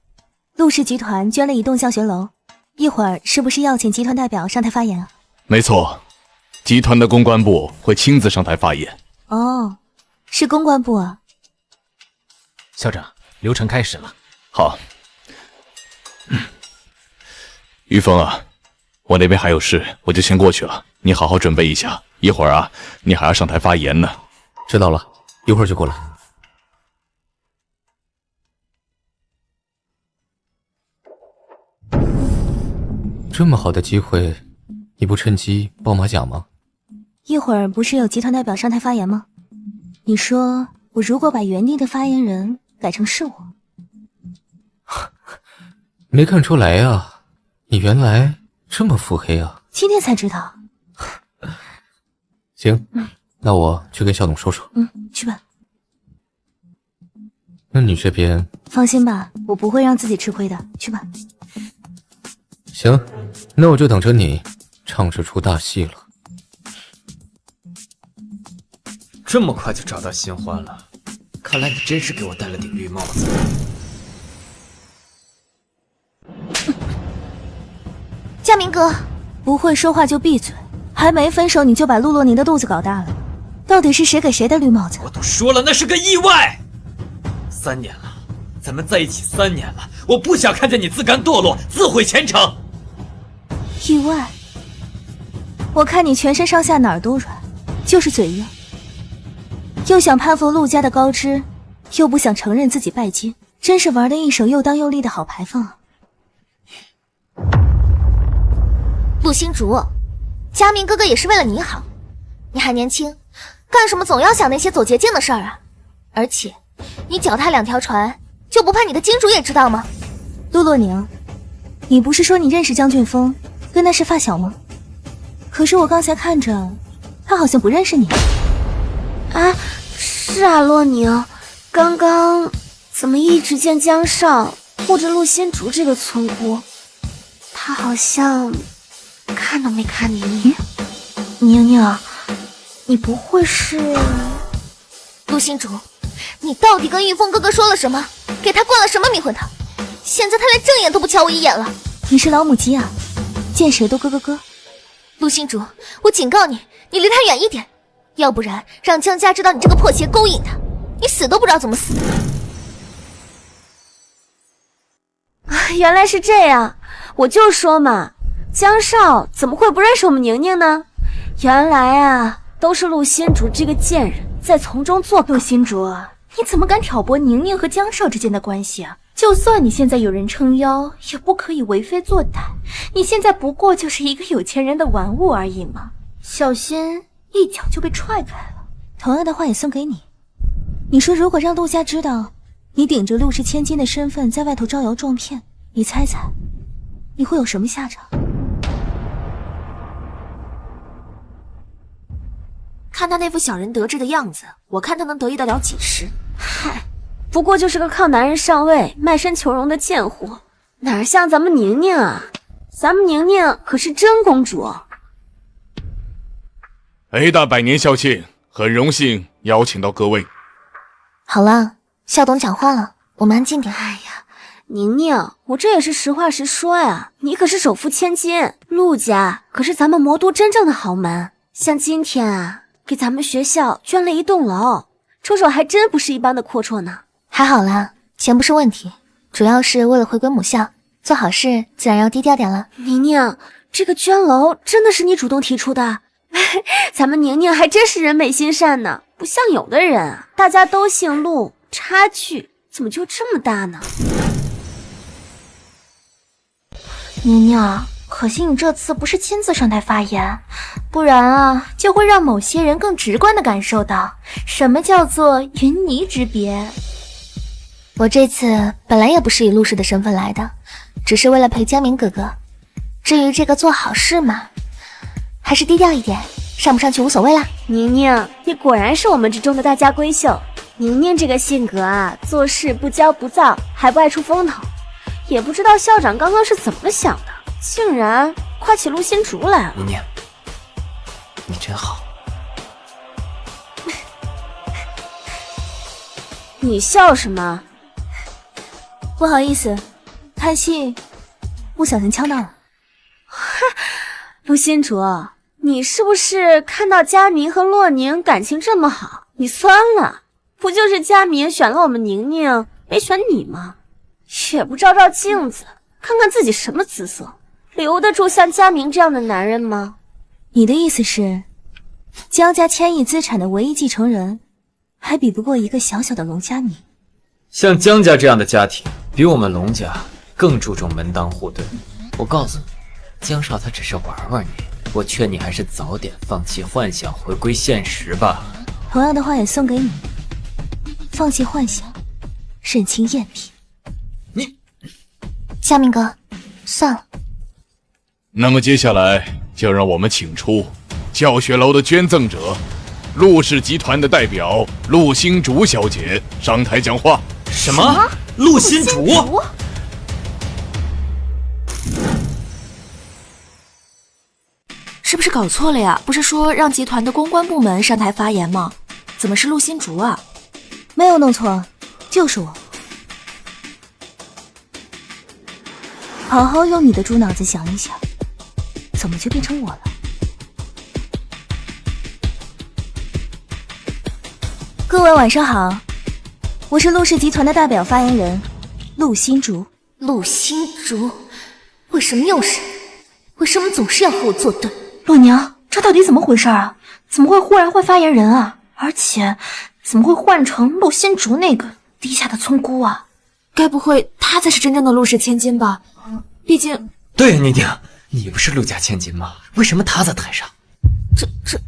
陆氏集团捐了一栋教学楼，一会儿是不是要请集团代表上台发言啊？没错，集团的公关部会亲自上台发言。哦，是公关部啊。校长，流程开始了。好。于峰啊，我那边还有事，我就先过去了。你好好准备一下，一会儿啊，你还要上台发言呢。知道了，一会儿就过来。这么好的机会，你不趁机报马甲吗？一会儿不是有集团代表上台发言吗？你说我如果把原定的发言人改成是我，没看出来啊，你原来这么腹黑啊！今天才知道。行，那我去跟校董说说。去吧。那你这边……放心吧，我不会让自己吃亏的。去吧。行，那我就等着你唱这出大戏了。这么快就找到新欢了，看来你真是给我戴了顶绿帽子。佳明哥，不会说话就闭嘴。还没分手你就把陆洛宁的肚子搞大了，到底是谁给谁的绿帽子？我都说了，那是个意外。3年了，咱们在一起3年了，我不想看见你自甘堕落、自毁前程。意外？我看你全身上下哪儿都软，就是嘴硬，又想攀附陆家的高枝，又不想承认自己拜金，真是玩的一手又当又立的好牌坊啊！陆星竹，佳明哥哥也是为了你好，你还年轻，干什么总要想那些走捷径的事儿啊？而且，你脚踏2条船，就不怕你的金主也知道吗？陆洛宁，你不是说你认识江俊峰，跟他是发小吗？可是我刚才看着，他好像不认识你。啊，是啊，洛宁，刚刚怎么一直见江少护着陆仙竹这个村姑，他好像看都没看你一眼。宁宁，你不会是……陆星竹，你到底跟玉峰哥哥说了什么？给他灌了什么迷魂汤？现在他连正眼都不瞧我一眼了。你是老母鸡啊，见谁都咯咯咯。陆星竹，我警告你，你离他远一点，要不然让江家知道你这个破鞋勾引他，你死都不知道怎么死。啊，原来是这样，我就说嘛，江少怎么会不认识我们宁宁呢？原来啊，都是陆仙竹这个贱人在从中作梗。陆仙竹，你怎么敢挑拨宁宁和江少之间的关系啊？就算你现在有人撑腰，也不可以为非作歹。你现在不过就是一个有钱人的玩物而已嘛，小心一脚就被踹开了。同样的话也送给你。你说如果让陆家知道你顶着陆氏千金的身份在外头招摇撞骗，你猜猜你会有什么下场？看他那副小人得志的样子，我看他能得意得了几时？嗨，不过就是个靠男人上位、卖身求荣的贱货，哪像咱们宁宁啊？咱们宁宁可是真公主。A 大100年校庆，很荣幸邀请到各位。好了，校董讲话了，我们安静点。哎呀，宁宁，我这也是实话实说呀，你可是首富千金，陆家可是咱们魔都真正的豪门，像今天啊，给咱们学校捐了一栋楼，出手还真不是一般的阔绰呢。还好啦，钱不是问题，主要是为了回归母校，做好事自然要低调点了。宁宁，这个捐楼真的是你主动提出的？咱们宁宁还真是人美心善呢，不像有的人啊，大家都姓陆，差距怎么就这么大呢？宁宁，可惜你这次不是亲自上台发言，不然啊，就会让某些人更直观地感受到什么叫做云泥之别。我这次本来也不是以陆氏的身份来的，只是为了陪江明哥哥。至于这个做好事嘛，还是低调一点，上不上去无所谓啦。宁宁，你果然是我们之中的大家闺秀。宁宁这个性格啊，做事不骄不躁，还不爱出风头。也不知道校长刚刚是怎么想的，竟然夸起陆心竹来了。宁宁，你真好。你笑什么？不好意思，看戏不小心呛到了。陆心竹，你是不是看到佳明和洛宁感情这么好，你酸了？不就是佳明选了我们宁宁，没选你吗？也不照照镜子，看看自己什么姿色，留得住像佳明这样的男人吗？你的意思是，江家千亿资产的唯一继承人，还比不过一个小小的龙佳明？像江家这样的家庭，比我们龙家更注重门当户对。我告诉你，江少他只是玩玩你，我劝你还是早点放弃幻想，回归现实吧。同样的话也送给你，放弃幻想，认清赝品。你，佳明哥，算了。那么接下来就让我们请出教学楼的捐赠者，陆氏集团的代表陆星竹小姐上台讲话。什么？陆心竹？是不是搞错了呀？不是说让集团的公关部门上台发言吗？怎么是陆心竹啊？没有弄错，就是我。好好用你的猪脑子想一想，怎么就变成我了？各位晚上好，我是陆氏集团的代表发言人陆心竹。陆心竹，为什么又是？为什么总是要和我作对？洛娘，这到底怎么回事啊？怎么会忽然换发言人啊？而且怎么会换成陆心竹那个低下的村姑啊？该不会她才是真正的陆氏千金吧？毕竟……对，宁宁，你不是陆家千金吗？为什么她在台上？这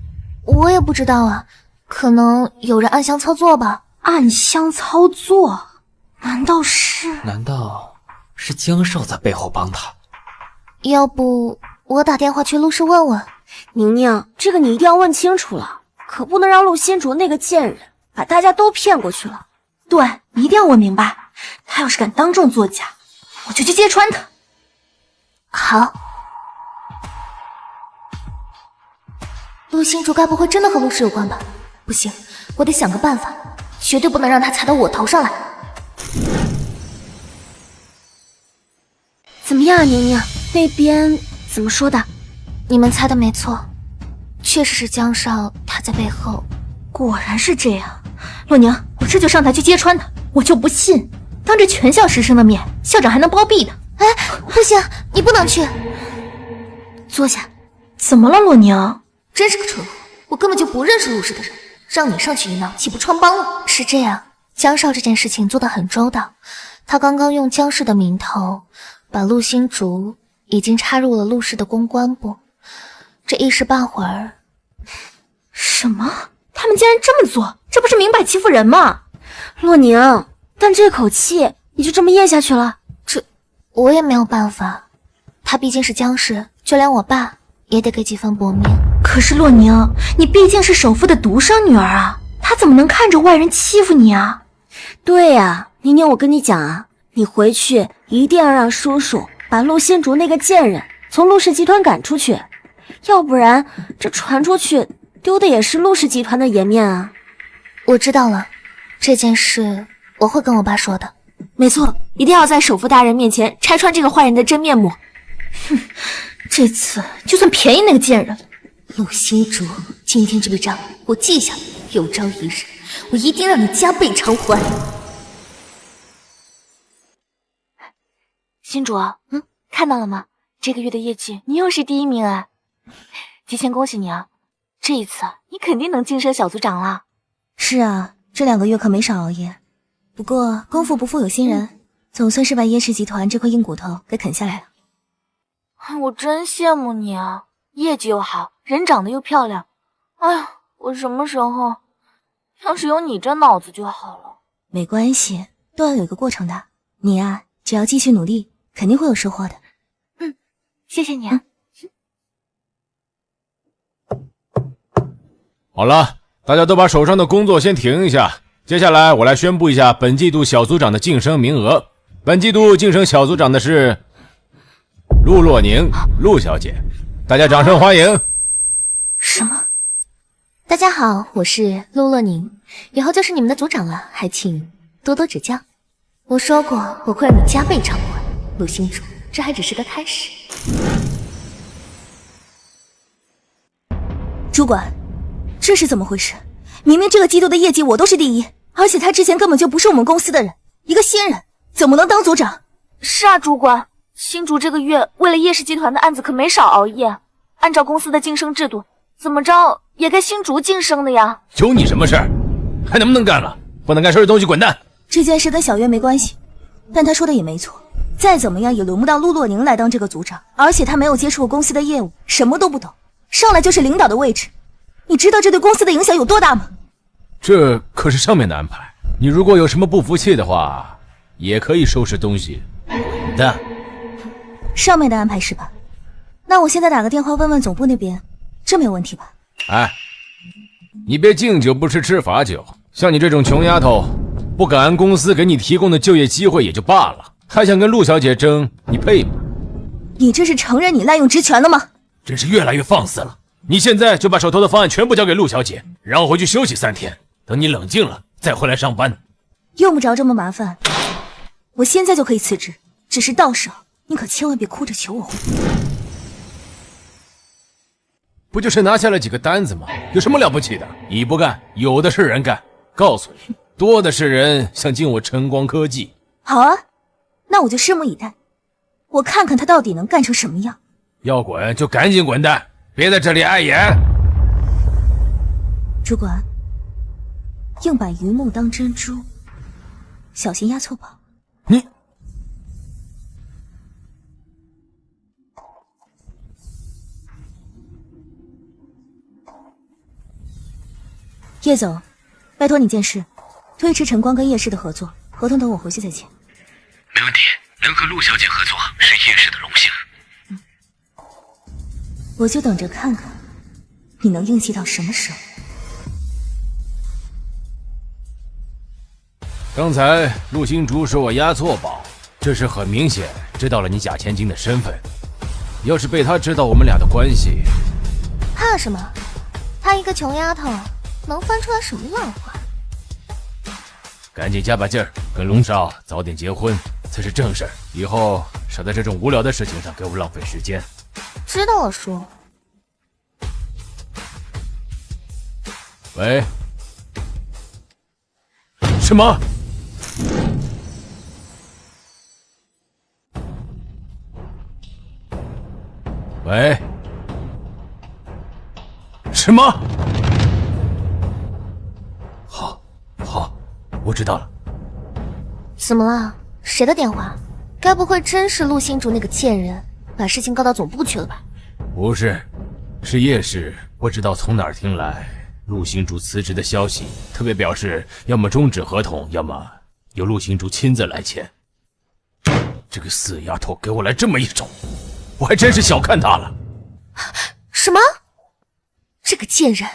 我也不知道啊，可能有人暗箱操作吧。暗箱操作？难道是江少在背后帮他？要不我打电话去陆氏问问。宁宁，这个你一定要问清楚了，可不能让陆心竹那个贱人把大家都骗过去了。对，一定要问明白。他要是敢当众作假，我就去揭穿他。好。陆心竹该不会真的和陆氏有关吧？不行，我得想个办法，绝对不能让他踩到我头上来。怎么样啊，宁宁？那边怎么说的？你们猜的没错，确实是江少他在背后。果然是这样，洛宁，我这就上台去揭穿他，我就不信当着全校师生的面，校长还能包庇他。哎，不行，你不能去。坐下。怎么了，洛宁？真是个蠢货，我根本就不认识陆氏的人，让你上去一闹，岂不穿帮了？是这样，江少这件事情做得很周到，他刚刚用江氏的名头把陆心竹已经插入了陆氏的公关部，这一时半会儿……什么？他们竟然这么做，这不是明摆欺负人吗？洛宁，但这口气你就这么咽下去了？这我也没有办法，他毕竟是江氏，就连我爸也得给几分薄面。可是洛宁，你毕竟是首富的独生女儿啊，他怎么能看着外人欺负你啊？对呀，宁宁，我跟你讲啊，你回去一定要让叔叔把陆心竹那个贱人从陆氏集团赶出去，要不然这传出去丢的也是陆氏集团的颜面啊。我知道了，这件事我会跟我爸说的。没错，一定要在首富大人面前拆穿这个坏人的真面目。哼，这次就算便宜那个贱人。陆心竹，今天这个账我记下了，有朝一日我一定让你加倍偿还。心竹，看到了吗？这个月的业绩你又是第1名啊！提前恭喜你啊！这一次你肯定能晋升小组长了。是啊，这2个月可没少熬夜。不过功夫不负有心人，总算是把叶氏集团这块硬骨头给啃下来了。我真羡慕你啊，业绩又好，人长得又漂亮。哎呀，我什么时候要是有你这脑子就好了。没关系，都要有一个过程的。你呀，只要继续努力，肯定会有收获的。谢谢你啊。好了，大家都把手上的工作先停一下。接下来我来宣布一下本季度小组长的晋升名额。本季度晋升小组长的是陆若宁，陆小姐，大家掌声欢迎。什么？大家好，我是陆若宁，以后就是你们的组长了，还请多多指教。我说过，我会让你加倍偿还。陆星竹，这还只是个开始。主管，这是怎么回事？明明这个季度的业绩我都是第一，而且他之前根本就不是我们公司的人，一个新人怎么能当组长？是啊，主管，星竹这个月为了叶氏集团的案子可没少熬夜，按照公司的晋升制度，怎么着也该星竹晋升的呀。有你什么事儿？还能不能干了？不能干事的东西滚蛋！这件事跟小月没关系，但他说的也没错，再怎么样也轮不到陆若宁来当这个组长，而且他没有接触过公司的业务，什么都不懂，上来就是领导的位置，你知道这对公司的影响有多大吗？这可是上面的安排，你如果有什么不服气的话，也可以收拾东西滚蛋。上面的安排是吧？那我现在打个电话问问总部那边，这没有问题吧？哎，你别敬酒不吃吃罚酒，像你这种穷丫头，不感恩公司给你提供的就业机会也就罢了，还想跟陆小姐争，你配吗？你这是承认你滥用职权了吗？真是越来越放肆了！你现在就把手头的方案全部交给陆小姐，然后回去休息3天，等你冷静了再回来上班。用不着这么麻烦，我现在就可以辞职，只是到时候你可千万别哭着求我回来。不就是拿下了几个单子吗？有什么了不起的？你不干，有的是人干。告诉你，多的是人想进我晨光科技。好啊，那我就拭目以待，我看看他到底能干成什么样。要滚就赶紧滚蛋，别在这里碍眼。主管，硬把榆木当珍珠，小心押错宝。你叶总，拜托你件事，推迟晨光跟叶氏的合作，合同等我回去再签。没问题，能和陆小姐合作是叶氏的荣幸。我就等着看看你能硬气到什么时候。刚才陆星竹说我押错宝，这是很明显知道了你假千金的身份。要是被他知道我们俩的关系，怕什么？她一个穷丫头，能翻出来什么烂话？赶紧加把劲儿，跟龙少早点结婚才是正事儿。以后少在这种无聊的事情上给我浪费时间。知道了，叔。喂？什么？喂？什么？好，我知道了。怎么了？谁的电话？该不会真是陆星竹那个贱人把事情告到总部去了吧？不是，是叶氏不知道从哪儿听来陆星竹辞职的消息，特别表示要么终止合同，要么由陆星竹亲自来签。这个死丫头给我来这么一手，我还真是小看她了。什么？这个贱人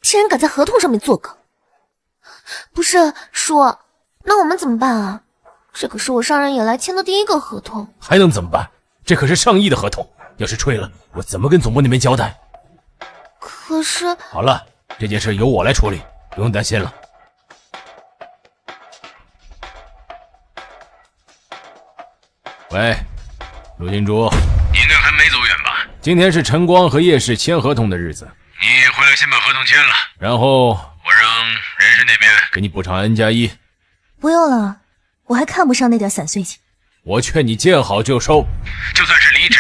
竟然敢在合同上面作梗！不是，叔，那我们怎么办啊？这可是我上任以来签的第一个合同。还能怎么办？这可是上亿的合同，要是吹了，我怎么跟总部那边交代？可是……好了，这件事由我来处理，不用担心了。喂，陆金竹，你应该还没走远吧？今天是晨光和叶氏签合同的日子，你回来先把合同签了，然后我让人事那边给你补偿 N+1。不用了，我还看不上那点散碎钱。我劝你见好就收，就算是离职，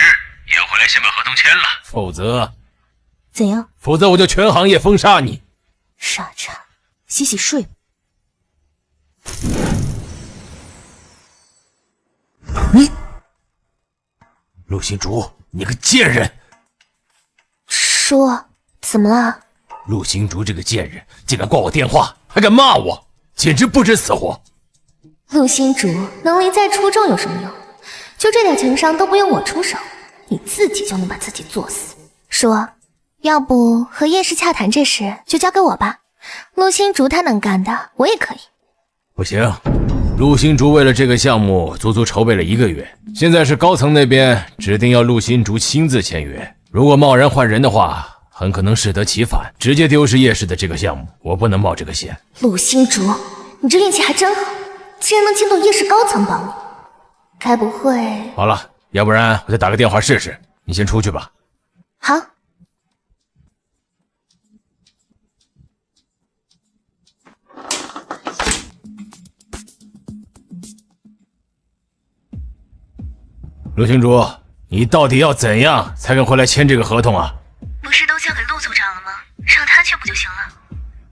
也要回来先把合同签了，否则怎样？否则我就全行业封杀你。傻叉，洗洗睡吧。你，陆星竹，你个贱人！叔，怎么了？陆星竹这个贱人，竟敢挂我电话，还敢骂我，简直不知死活！陆星竹能力再出众有什么用？就这点情商都不用我出手，你自己就能把自己作死。叔，要不和叶氏洽谈这事就交给我吧，陆星竹他能干的，我也可以。不行，陆星竹为了这个项目足足筹备了1个月，现在是高层那边指定要陆星竹亲自签约，如果贸然换人的话，很可能适得其反，直接丢失叶氏的这个项目，我不能冒这个险。陆星竹，你这运气还真好，竟然能惊动叶氏高层帮你，该不会……好了，要不然我再打个电话试试，你先出去吧。好。陆星竹，你到底要怎样才肯回来签这个合同啊？不是都交给陆组长了吗？让他去不就行了？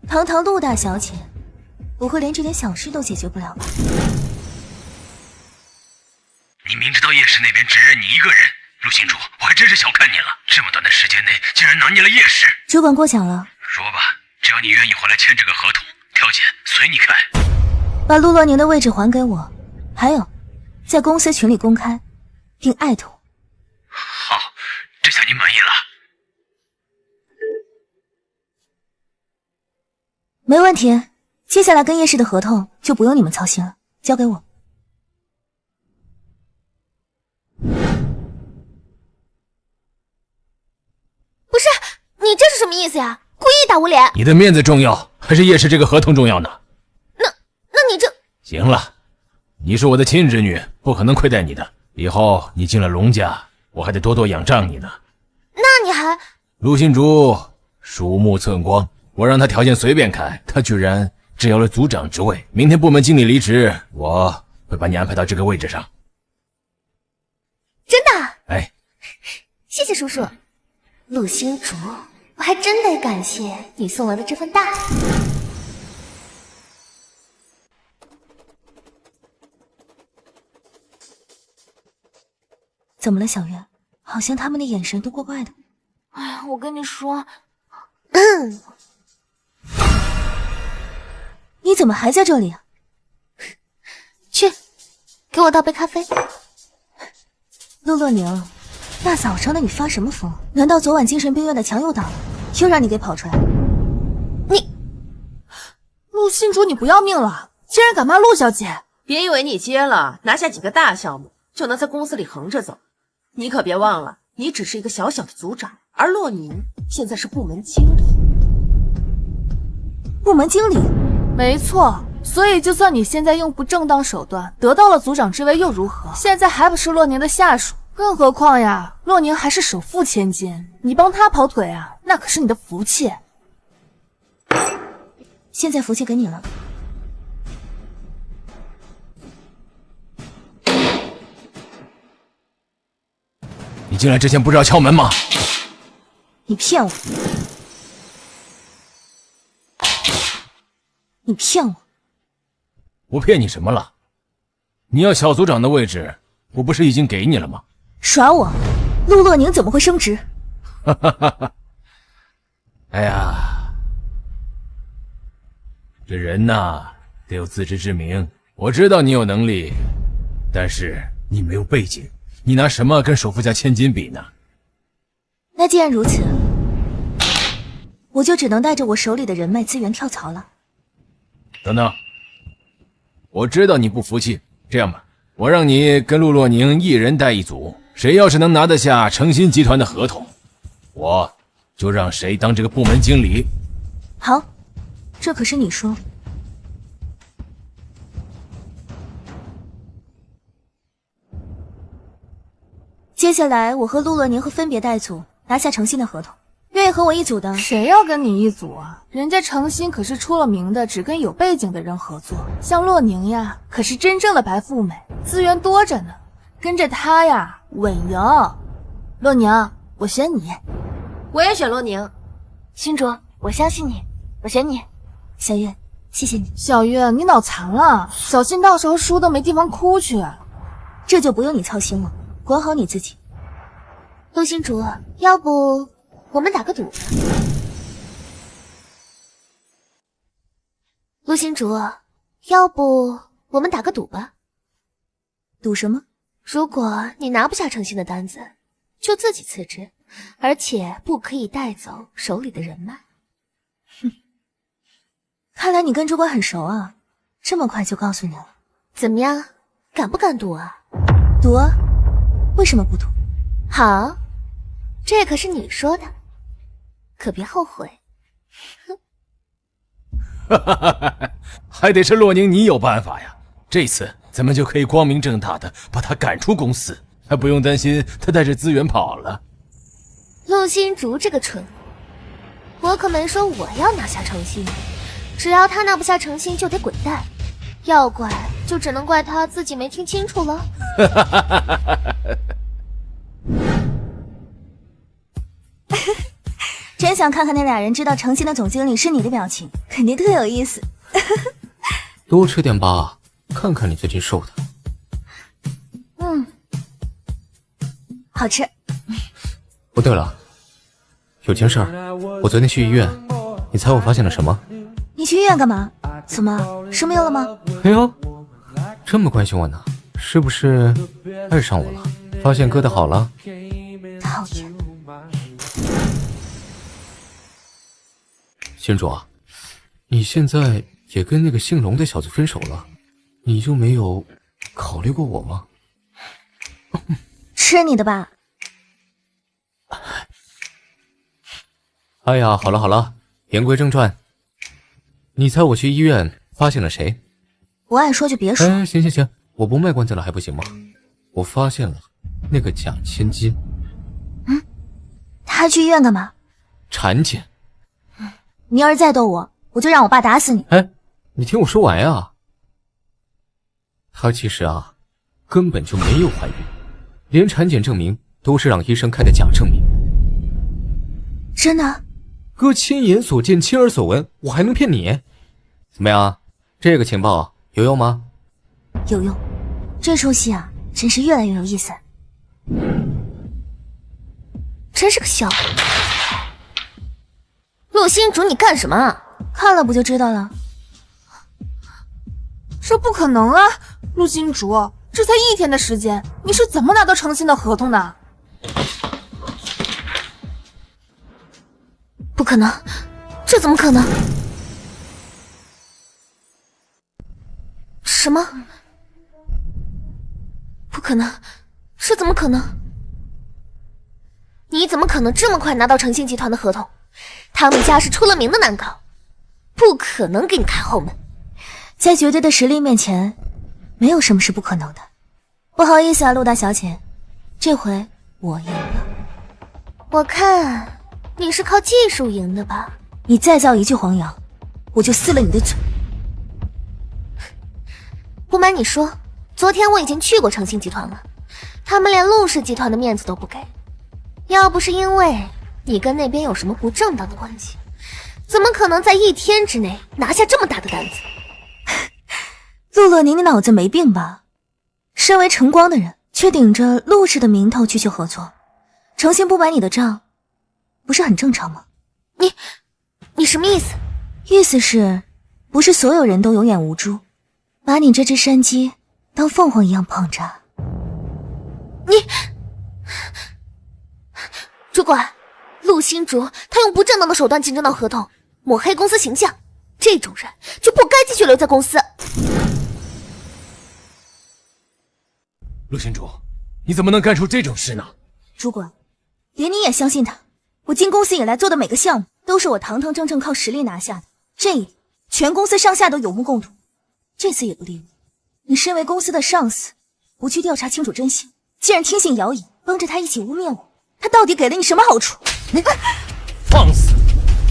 堂堂陆大小姐，不会连这点小事都解决不了吧？你明知道叶氏那边只认你一个人，陆星竹，我还真是小看你了。这么短的时间内，竟然拿捏了叶氏。主管过奖了。说吧，只要你愿意回来签这个合同，条件随你开。把陆洛宁的位置还给我，还有，在公司群里公开，并艾特我。好，这下你满意了？没问题，接下来跟叶氏的合同就不用你们操心了，交给我。不是，你这是什么意思呀？故意打我脸？你的面子重要，还是叶氏这个合同重要呢？那你这……行了，你是我的亲侄女，不可能亏待你的。以后你进了龙家，我还得多多仰仗你呢。那你还……陆星竹鼠目寸光，我让他条件随便开，他居然只要了组长职位。明天部门经理离职，我会把你安排到这个位置上。真的？哎，谢谢叔叔。陆星竹，我还真得感谢你送来的这份大礼。怎么了，小月？好像他们的眼神都怪怪的。哎呀，我跟你说，你怎么还在这里啊？去，给我倒杯咖啡。陆洛宁，大早上的你发什么疯？难道昨晚精神病院的墙又倒了，又让你给跑出来了？陆星竹，你不要命了？竟然敢骂陆小姐！别以为你接了拿下几个大项目就能在公司里横着走，你可别忘了，你只是一个小小的组长，而洛宁现在是部门经理。部门经理？没错，所以就算你现在用不正当手段得到了组长之位又如何？现在还不是洛宁的下属？更何况呀，洛宁还是首富千金，你帮他跑腿啊，那可是你的福气。现在福气给你了。你进来之前不知道敲门吗？你骗我！你骗我！我骗你什么了？你要小组长的位置，我不是已经给你了吗？耍我！陆洛宁怎么会升职？哈哈哈哈！哎呀，这人呐，得有自知之明。我知道你有能力，但是你没有背景，你拿什么跟首富家千金比呢？那既然如此，我就只能带着我手里的人脉资源跳槽了。等等，我知道你不服气，这样吧，我让你跟陆洛宁一人带一组，谁要是能拿得下诚心集团的合同，我就让谁当这个部门经理。好，这可是你说。接下来我和陆洛宁会分别带组，拿下诚心的合同。愿意和我一组的，谁要跟你一组啊？人家诚心可是出了名的只跟有背景的人合作，像洛宁呀，可是真正的白富美，资源多着呢，跟着她呀稳赢。洛宁，我选你。我也选洛宁。星竹，我相信你，我选你。小月，谢谢你。小月，你脑残了，小心到时候输都没地方哭去。这就不用你操心了，管好你自己。陆星竹，要不我们打个赌？陆星竹，要不我们打个赌吧？赌什么？如果你拿不下诚心的单子，就自己辞职，而且不可以带走手里的人脉。哼，看来你跟主管很熟啊，这么快就告诉你了。怎么样，敢不敢赌啊？赌啊？为什么不赌？好，这可是你说的，可别后悔。哈哈哈哈，还得是洛宁你有办法呀！这次咱们就可以光明正大的把他赶出公司，还不用担心他带着资源跑了。陆心竹这个蠢物，我可没说我要拿下程心，只要他拿不下程心就得滚蛋，要怪就只能怪他自己没听清楚了。哈哈哈哈哈！真想看看那俩人知道程心的总经理是你的表情，肯定特有意思。多吃点吧，看看你最近瘦的。好吃。哦，对了，有件事儿，我昨天去医院，你猜我发现了什么？你去医院干嘛？怎么生病了吗？哎呦，这么关心我呢，是不是爱上我了？发现哥的好了？讨厌。新主啊，你现在也跟那个姓龙的小子分手了，你就没有考虑过我吗？吃你的吧。哎呀，好了好了，言归正传，你猜我去医院发现了谁？不爱说就别说。哎，行行行，我不卖关子了还不行吗？我发现了那个假千金。他去医院干嘛？产检。你要是再逗我，我就让我爸打死你。哎，你听我说完呀。他其实啊，根本就没有怀孕，连产检证明都是让医生开的假证明。真的？哥亲眼所见，亲耳所闻，我还能骗你？怎么样，这个情报有用吗？有用，这出戏啊，真是越来越有意思。真是个笑话。陆心竹，你干什么？看了不就知道了。这不可能啊！陆心竹，这才1天的时间，你是怎么拿到程心的合同的？不可能，这怎么可能？什么？不可能，这怎么可能？你怎么可能这么快拿到诚信集团的合同？他们家是出了名的难搞，不可能给你开后门。在绝对的实力面前，没有什么是不可能的。不好意思啊，陆大小姐，这回我赢了。我看你是靠技术赢的吧？你再造一句黄谣，我就撕了你的嘴。不瞒你说，昨天我已经去过诚信集团了，他们连陆氏集团的面子都不给。要不是因为你跟那边有什么不正当的关系，怎么可能在1天之内拿下这么大的单子？陆洛宁，你脑子没病吧？身为晨光的人，却顶着陆氏的名头去合作，诚心不买你的账，不是很正常吗？你什么意思？意思是，不是所有人都有眼无珠，把你这只山鸡当凤凰一样捧着。主管，陆心竹他用不正当的手段竞争到合同，抹黑公司形象，这种人就不该继续留在公司。陆心竹，你怎么能干出这种事呢？主管，连你也相信他？我进公司以来做的每个项目，都是我堂堂正正靠实力拿下的，这一点全公司上下都有目共睹。这次也不例外。你身为公司的上司，不去调查清楚真相，竟然听信谣言，帮着他一起污蔑我，他到底给了你什么好处？你放肆！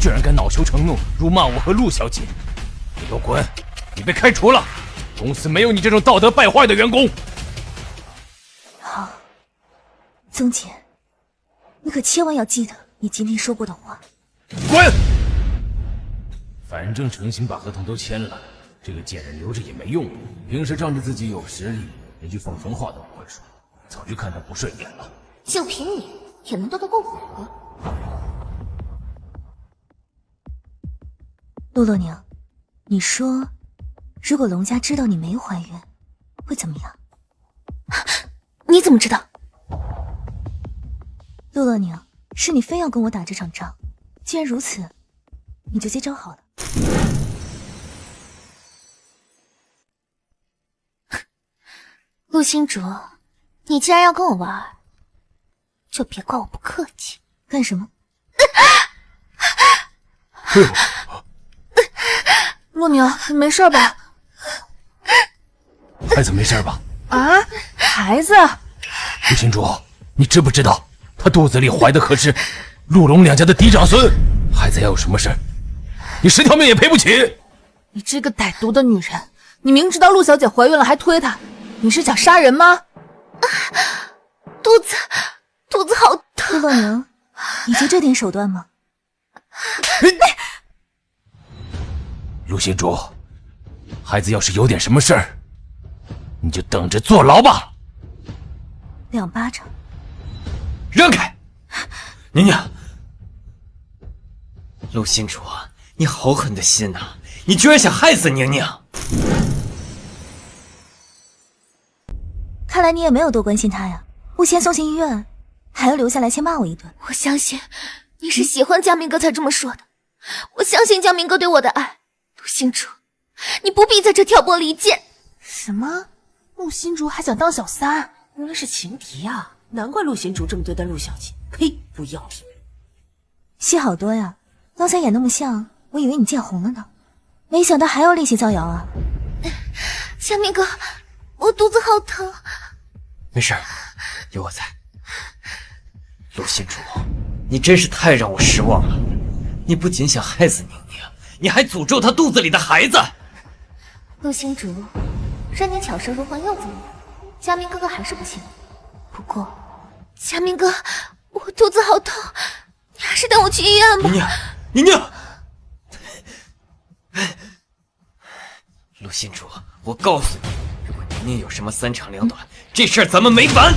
居然敢恼羞成怒，辱骂我和陆小姐！你给我滚！你被开除了！公司没有你这种道德败坏的员工。好，宗姐，你可千万要记得你今天说过的话。滚！反正诚心把合同都签了，这个贱人留着也没用。平时仗着自己有实力，连句奉承话都不会说，早就看他不顺眼了。就凭你也能斗得过我？陆洛宁，你说，如果龙家知道你没怀孕，会怎么样？你怎么知道？陆乐宁，是你非要跟我打这场仗，既然如此，你就接招好了。陆星竹，你既然要跟我玩，就别怪我不客气。干什么？陆宁，你没事吧？孩子没事吧？啊，孩子？陆星竹，你知不知道他肚子里怀的可是陆龙两家的嫡长孙？孩子要有什么事，你10条命也赔不起。你这个歹毒的女人，你明知道陆小姐怀孕了还推她，你是想杀人吗？肚子好疼。陆乐宁，你就这点手段吗？陆星竹，孩子要是有点什么事儿，你就等着坐牢吧。2巴掌。让开！宁宁，陆星竹，你好狠的心呐！你居然想害死宁宁！看来你也没有多关心他呀，不先送进医院，还要留下来先骂我一顿。我相信你是喜欢江明哥才这么说的，我相信江明哥对我的爱。陆星竹，你不必在这挑拨离间。什么？陆星竹还想当小三？原来是情敌啊！难怪陆星竹这么对待陆小姐。呸！不要脸！戏好多呀，刚才演那么像，我以为你见红了呢，没想到还要立起造谣啊！江明哥，我肚子好疼。没事，有我在。陆星竹，你真是太让我失望了！你不仅想害死宁宁，你还诅咒她肚子里的孩子。陆星竹，任你巧舌如簧又怎么样？江明哥哥还是不信。不过，江明哥，我肚子好痛，你还是带我去医院吧。宁宁，陆星竹，我告诉你，如果宁宁有什么3长2短，这事儿咱们没完。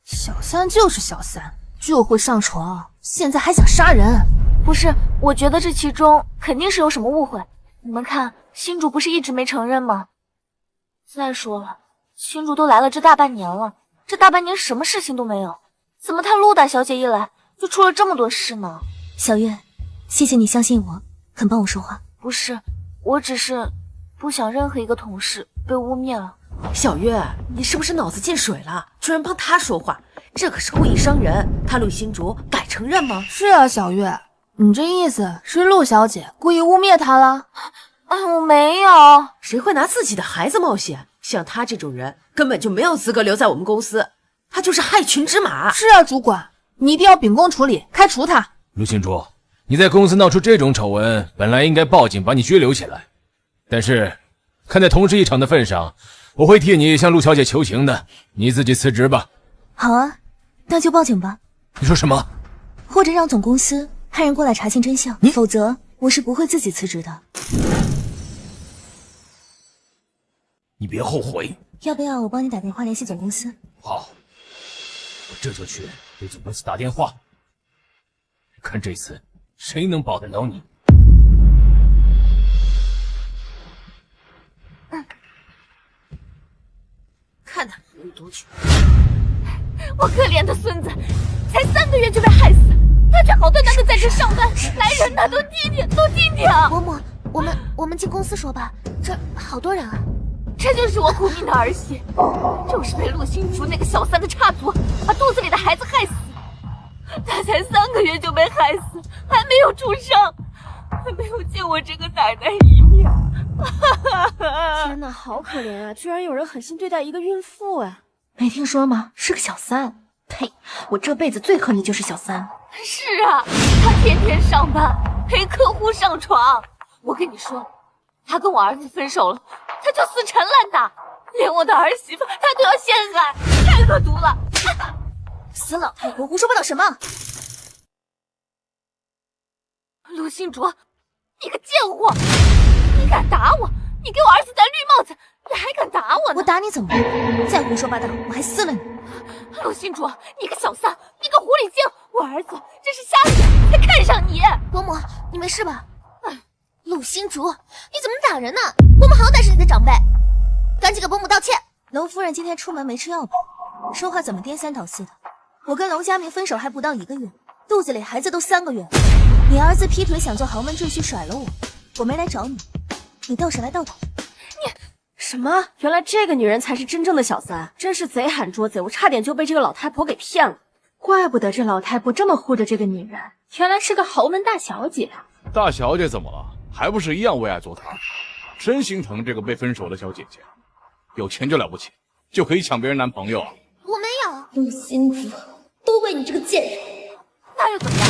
小三就是小三，就会上床，现在还想杀人。不是，我觉得这其中肯定是有什么误会。你们看，新主不是一直没承认吗？再说了，新主都来了这大半年了，这大半年什么事情都没有，怎么他陆大小姐一来就出了这么多事呢？小月，谢谢你相信我，肯帮我说话。不是，我只是不想任何一个同事被污蔑了。小月，你是不是脑子进水了？居然帮他说话，这可是故意伤人。他陆星竹敢承认吗？是啊，小月，你这意思是陆小姐故意污蔑他了？我没有。谁会拿自己的孩子冒险？像他这种人根本就没有资格留在我们公司，他就是害群之马。是啊，主管，你一定要秉公处理，开除他。陆星竹，你在公司闹出这种丑闻，本来应该报警把你拘留起来，但是看在同事一场的份上，我会替你向陆小姐求情的，你自己辞职吧。好啊，那就报警吧。你说什么？或者让总公司派人过来查清真相，否则我是不会自己辞职的。你别后悔。要不要我帮你打电话联系总公司？好，我这就去给总公司打电话，看这次谁能保得了你。看他能多久。我可怜的孙子，才3个月就被害死，他却好端端的在这上班，来人呐，都听听，都听听！伯母，我们进公司说吧，这好多人啊。这就是我苦命的儿媳，就是被陆星竹那个小三的插足，把肚子里的孩子害死。他才3个月就被害死，还没有出生，还没有见我这个奶奶一面。天哪，好可怜啊！居然有人狠心对待一个孕妇啊！没听说吗？是个小三。呸！我这辈子最恨的就是小三。是啊，他天天上班，陪客户上床。我跟你说，他跟我儿子分手了，他就死缠烂打，连我的儿媳妇他都要陷害，太恶毒了！死老太婆，胡说八道什么？陆星竹，你个贱货！你敢打我？你给我儿子戴绿帽子，你还敢打我呢？我打你怎么了？再胡说八道，我还撕了你！陆星竹，你个小三，你个狐狸精！我儿子真是瞎眼才看上你。伯母，你没事吧？陆星竹，你怎么打人呢？我们好歹是你的长辈，赶紧给伯母道歉。龙夫人今天出门没吃药吧？说话怎么颠三倒四的？我跟龙家明分手还不到1个月，肚子里孩子都3个月了。你儿子劈腿想做豪门赘婿甩了我没来找你，你倒是来倒打。什么？原来这个女人才是真正的小三，真是贼喊捉贼，我差点就被这个老太婆给骗了。怪不得这老太婆这么护着这个女人，原来是个豪门大小姐啊！大小姐怎么了？还不是一样为爱做她？真心疼这个被分手的小姐姐，有钱就了不起，就可以抢别人男朋友啊？我没有。陆心竹，都怪你这个贱人！那又怎么样？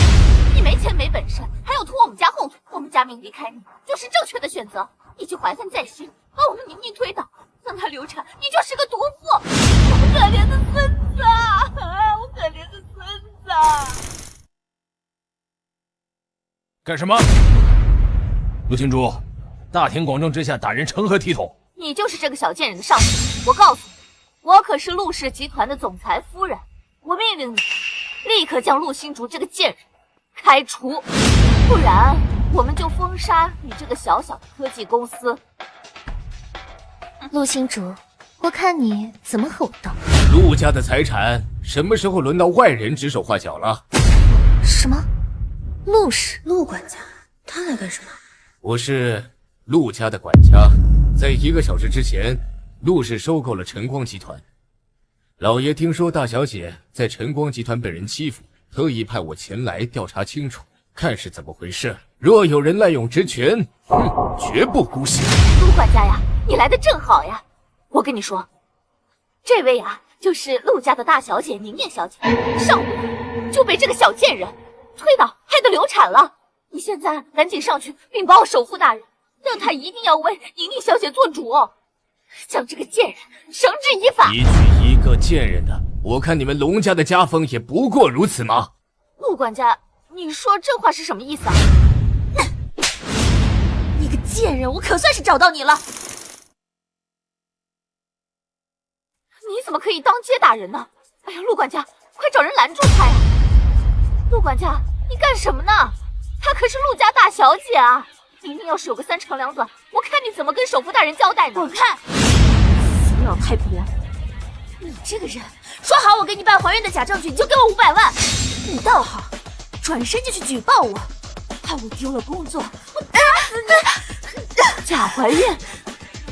你没钱没本事，还要拖我们家后腿，我们家明离开你就是正确的选择。你去怀恨在心，把我们宁宁推倒，让她流产，你就是个毒妇！我可怜的孙子啊！我可怜的孙子！干什么？陆清竹，大庭广众之下打人成何体统？你就是这个小贱人的上司！我告诉你，我可是陆氏集团的总裁夫人，我命令你立刻将陆新竹这个贱人开除，不然我们就封杀你这个小小的科技公司。陆新竹，我看你怎么和我斗。陆家的财产什么时候轮到外人指手画脚了？什么？陆氏？陆管家，他来干什么？我是陆家的管家，在1个小时之前，陆氏收购了晨光集团。老爷听说大小姐在晨光集团被人欺负，特意派我前来调查清楚，看是怎么回事。若有人滥用职权，绝不姑息。陆管家呀，你来的正好呀！我跟你说，这位啊，就是陆家的大小姐宁宁小姐，上午就被这个小贱人推倒，害得流产了。你现在赶紧上去禀报首富大人，让他一定要为宁宁小姐做主，将这个贱人绳之以法。一举一个贱人的，我看你们龙家的家风也不过如此吗？陆管家，你说这话是什么意思啊？你个贱人，我可算是找到你了！你怎么可以当街打人呢？哎呀，陆管家，快找人拦住他呀！陆管家，你干什么呢？她可是陆家大小姐啊！宁宁要是有个3长2短，我看你怎么跟首富大人交代呢？滚开！死老太婆！你这个人，说好我给你办怀孕的假证据，你就给我500万，你倒好，转身就去举报我，害我丢了工作，我打死你！假怀孕？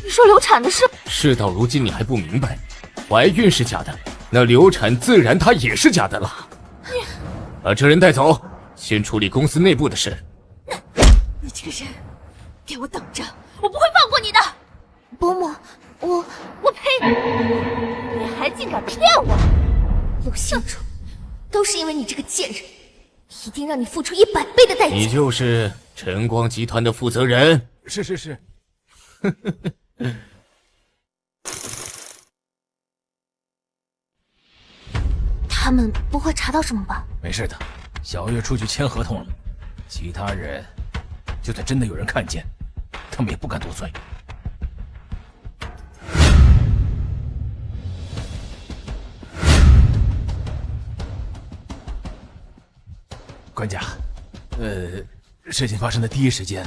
你说流产的是？事到如今你还不明白，怀孕是假的，那流产自然它也是假的了。把这人带走，先处理公司内部的事。你这个人，给我等着，我不会放过你的！伯母，我呸！你还竟敢骗我！陆新竹，都是因为你这个贱人，一定让你付出100倍的代价。你就是晨光集团的负责人？是。他们不会查到什么吧？没事的，小月出去签合同了，其他人就算真的有人看见，他们也不敢多嘴。管家，事情发生的第一时间，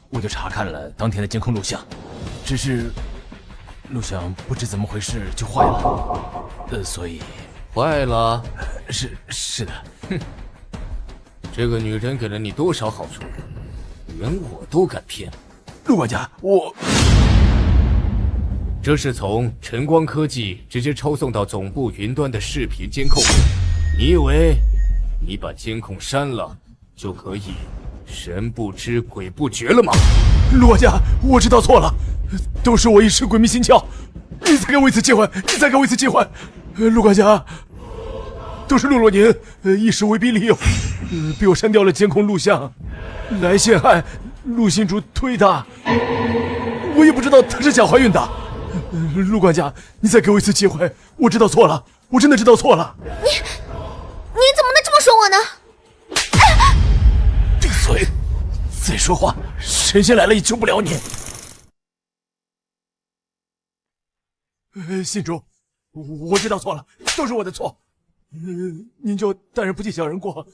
我就查看了当天的监控录像，只是录像不知怎么回事就坏了，所以坏了？是的。哼，这个女人给了你多少好处，连我都敢骗。陆管家，我这是从晨光科技直接抄送到总部云端的视频监控，你以为你把监控删了就可以神不知鬼不觉了吗？陆管家，我知道错了，都是我一时鬼迷心窍，你再给我一次机会，陆管家，都是陆若宁一时威逼利诱，逼我删掉了监控录像，来陷害陆新竹推他，我也不知道她是假怀孕的。陆管家，你再给我一次机会，我知道错了，我真的知道错了。你怎么能这么说我呢？闭嘴！再说话，神仙来了也救不了你。新竹，我知道错了，都是我的错。您就大人不计小人过，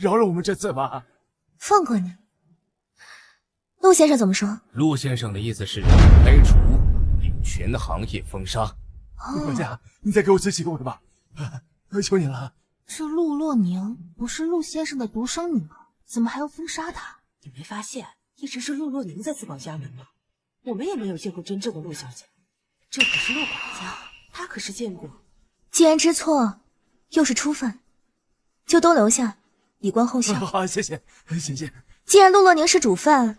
饶了我们这次吧。放过你。陆先生怎么说？陆先生的意思是开除，并全行业封杀。管家，你再给我洗洗回吧，求你了。这陆洛宁不是陆先生的独生女吗？怎么还要封杀她？你没发现一直是陆若宁在自报家门吗？我们也没有见过真正的陆小姐，这可是陆管家，她可是见过。既然知错，又是初犯，就都留下，以观后效。好，谢谢。既然陆洛宁是主犯，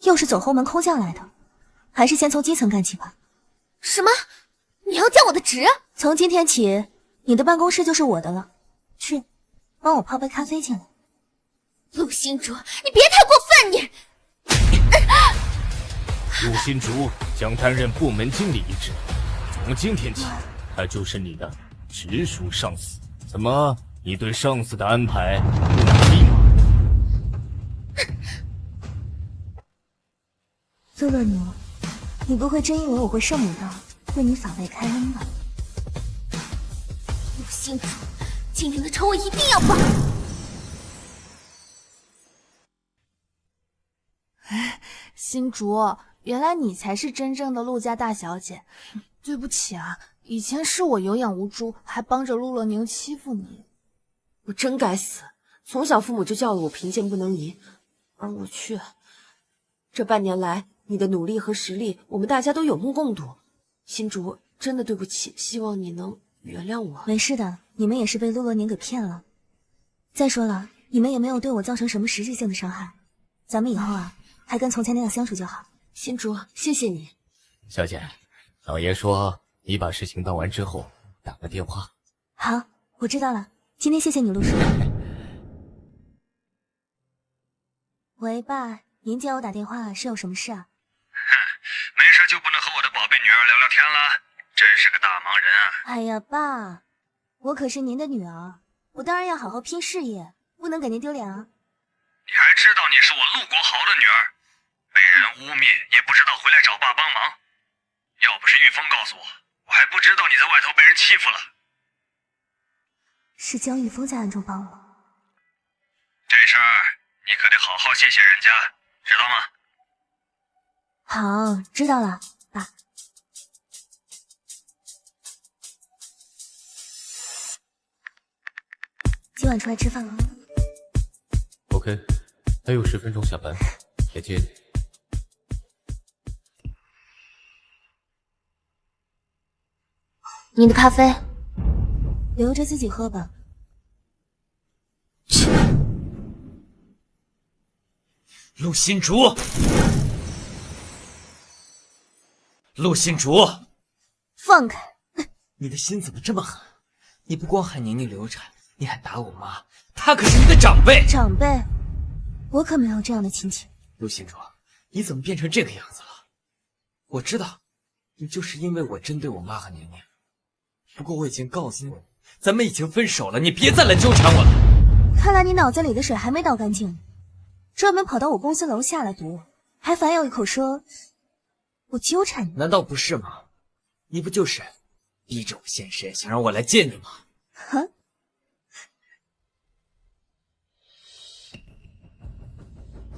又是走后门空降来的，还是先从基层干起吧。什么？你要降我的职？从今天起，你的办公室就是我的了。去，帮我泡杯咖啡进来。陆星竹，你别太过分！你，陆新竹将担任部门经理一职，从今天起，他就是你的直属上司。怎么，你对上司的安排不满意吗？陆洛宁，你不会真以为我会圣母到为你法外开恩吧？陆星竹，今天的仇我一定要报！新竹，原来你才是真正的陆家大小姐。对不起啊，以前是我有眼无珠，还帮着陆洛宁欺负你。我真该死，从小父母就教育我贫贱不能移，而我却……这半年来，你的努力和实力，我们大家都有目共睹。新竹，真的对不起，希望你能原谅我。没事的，你们也是被陆洛宁给骗了。再说了，你们也没有对我造成什么实质性的伤害，咱们以后啊，还跟从前那样相处就好。新竹，谢谢你。小姐，老爷说你把事情办完之后打个电话。好，我知道了。今天谢谢你，陆叔。喂，爸，您接我打电话是有什么事啊？没事就不能和我的宝贝女儿聊聊天了？真是个大忙人啊！哎呀，爸，我可是您的女儿，我当然要好好拼事业，不能给您丢脸啊。你还知道你是我陆国豪的女儿，被人污蔑也不知道回来找爸帮忙。要不是玉峰告诉我，我还不知道你在外头被人欺负了。是江玉峰在暗中帮我。这事儿你可得好好谢谢人家，知道吗？好，知道了，爸。今晚出来吃饭了。OK， 还有10分钟下班，再见。你的咖啡留着自己喝吧。陆新竹，陆新竹，放开！你的心怎么这么狠？你不光害宁宁流产，你还打我妈，她可是你的长辈。长辈，我可没有这样的亲戚。陆新竹，你怎么变成这个样子了？我知道，你就是因为我针对我妈和宁宁。不过我已经告诉你，咱们已经分手了，你别再来纠缠我了。看来你脑子里的水还没倒干净，专门跑到我公司楼下来堵我，还反咬一口说我纠缠你。难道不是吗？你不就是逼着我现身，想让我来见你吗？哼！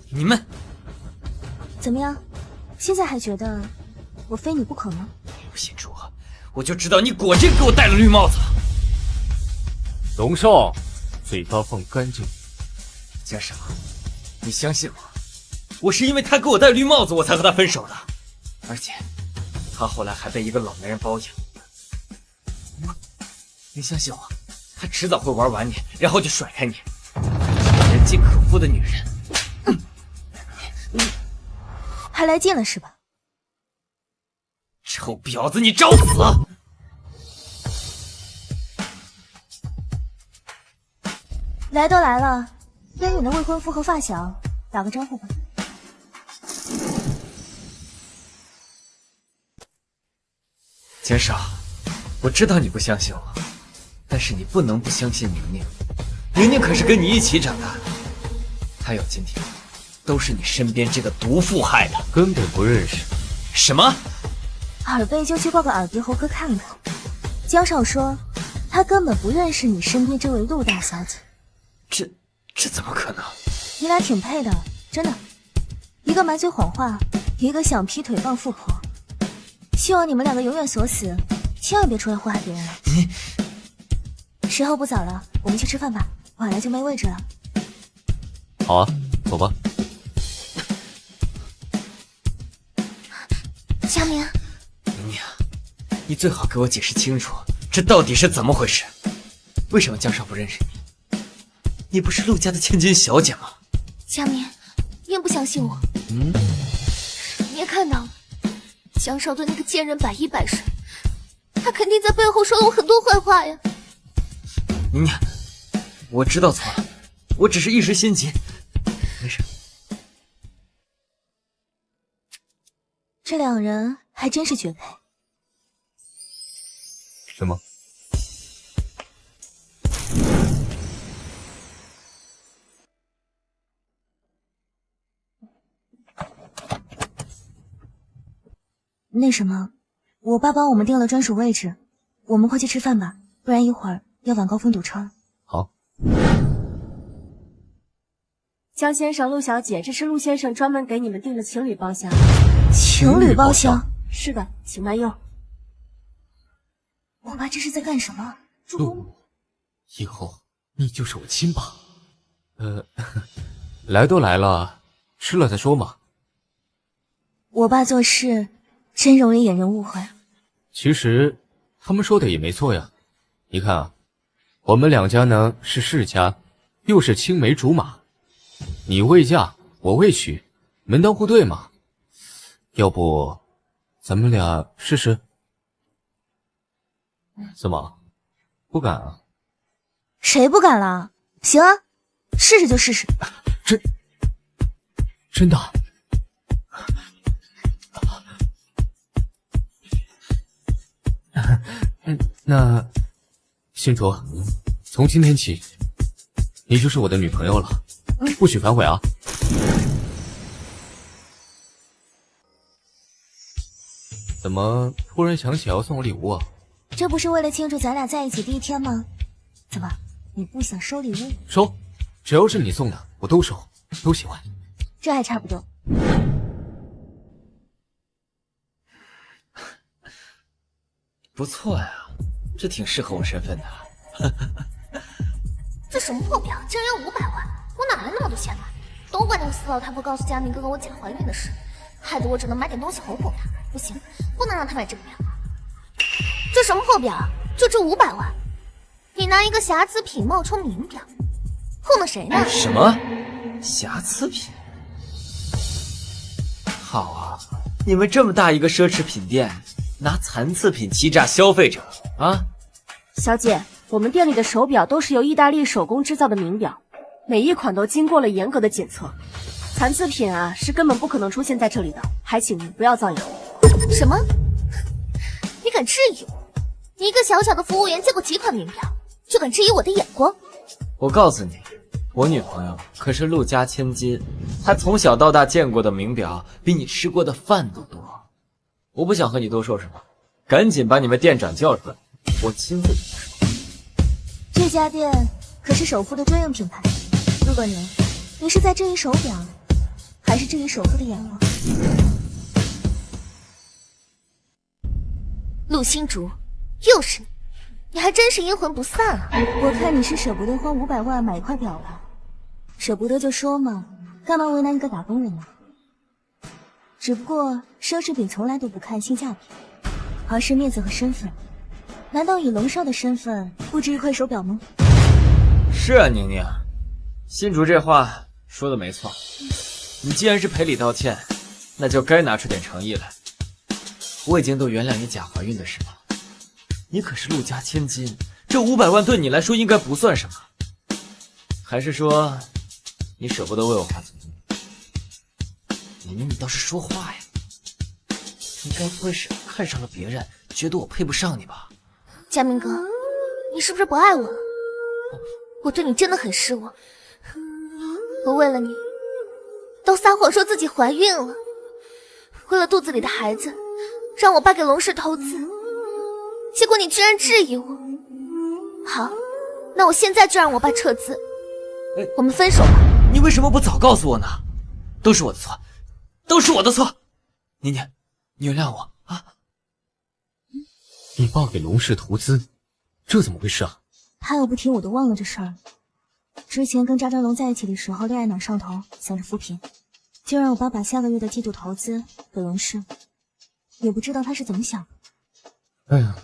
你们怎么样？现在还觉得我非你不可吗？陆新竹，我就知道你果真给我戴了绿帽子。龙少，嘴巴放干净。江少，你相信我，我是因为他给我戴绿帽子，我才和他分手的。而且，他后来还被一个老男人包养。你相信我，他迟早会玩完你，然后就甩开你。人尽可夫的女人。还来劲了是吧？臭婊子，你找死！来都来了，跟你的未婚夫和发小打个招呼吧。江少，我知道你不相信我，但是你不能不相信宁宁。宁宁可是跟你一起长大的，她有今天，都是你身边这个毒妇害的。根本不认识。什么？耳背就去挂个耳鼻喉科看看。江少说，他根本不认识你身边这位陆大小姐。这怎么可能？你俩挺配的，真的。一个满嘴谎话，一个想劈腿傍富婆。希望你们两个永远锁死，千万别出来祸害别人了。时候不早了，我们去吃饭吧，晚了就没位置了。好啊，走吧。佳明，宁宁，你最好给我解释清楚，这到底是怎么回事？为什么江少不认识你？你不是陆家的千金小姐吗？佳明，你也不相信我。你也看到了，江少对那个贱人百依百顺，他肯定在背后说了我很多坏话呀。宁宁，我知道错了，我只是一时心急，没事。这两人还真是绝配。什么？那什么，我爸帮我们订了专属位置，我们快去吃饭吧，不然一会儿要晚高峰堵车。好。江先生、陆小姐，这是陆先生专门给你们订的情侣包厢。情侣包厢？是的，请慢用。我爸这是在干什么？陆，以后你就是我亲爸。来都来了，吃了再说嘛。我爸做事真容易引人误会。其实他们说的也没错呀。你看啊，我们两家呢是世家，又是青梅竹马，你未嫁，我未娶，门当户对嘛。要不咱们俩试试？怎么不敢啊？谁不敢了？行啊，试试就试试。真的？那星竹，从今天起，你就是我的女朋友了，不许反悔啊！怎么突然想起要送我礼物啊？这不是为了庆祝咱俩在一起第一天吗？怎么，你不想收礼物？收，只要是你送的，我都收，都喜欢。这还差不多。不错呀，这挺适合我身份的。这什么破表，竟然要500万！我哪来那么多钱来？都怪那个死老太婆告诉佳明哥哥我假怀孕的事，害得我只能买点东西哄哄他。不行，不能让他买这个表。这什么破表，就值500万？你拿一个瑕疵品冒充名表，糊弄谁呢？什么瑕疵品？好啊，你们这么大一个奢侈品店，拿残次品欺诈消费者啊！小姐，我们店里的手表都是由意大利手工制造的名表，每一款都经过了严格的检测，残次品啊是根本不可能出现在这里的，还请您不要造谣。什么？你敢质疑我？你一个小小的服务员，见过几款名表，就敢质疑我的眼光？我告诉你，我女朋友可是陆家千金，她从小到大见过的名表比你吃过的饭都多。我不想和你多说什么，赶紧把你们店长叫出来，我亲自跟他说。这家店可是首富的专用品牌，陆本人，你是在质疑手表，还是质疑首富的眼光？陆星竹，又是你，你还真是阴魂不散啊！我看你是舍不得花500万买一块表吧？舍不得就说嘛，干嘛为难一个打工人呢？只不过奢侈品从来都不看性价比，而是面子和身份。难道以龙少的身份不值一块手表吗？是啊，宁宁，新竹这话说的没错。你既然是赔礼道歉，那就该拿出点诚意来。我已经都原谅你假怀孕的事了，你可是陆家千金，这500万对你来说应该不算什么。还是说，你舍不得为我花钱？宁宁，你倒是说话呀！你该不会是看上了别人，觉得我配不上你吧？佳明哥，你是不是不爱我了？我对你真的很失望。我为了你，都撒谎说自己怀孕了，为了肚子里的孩子，让我爸给龙氏投资，结果你居然质疑我。好，那我现在就让我爸撤资，我们分手吧。你为什么不早告诉我呢？都是我的错，都是我的错。宁宁，你原谅我啊！你爸给龙氏投资，这怎么回事啊？他要不提我都忘了这事儿了。之前跟扎扎龙在一起的时候，恋爱脑上头，想着扶贫，就让我爸把下个月的季度投资给龙氏，也不知道他是怎么想的。哎呀，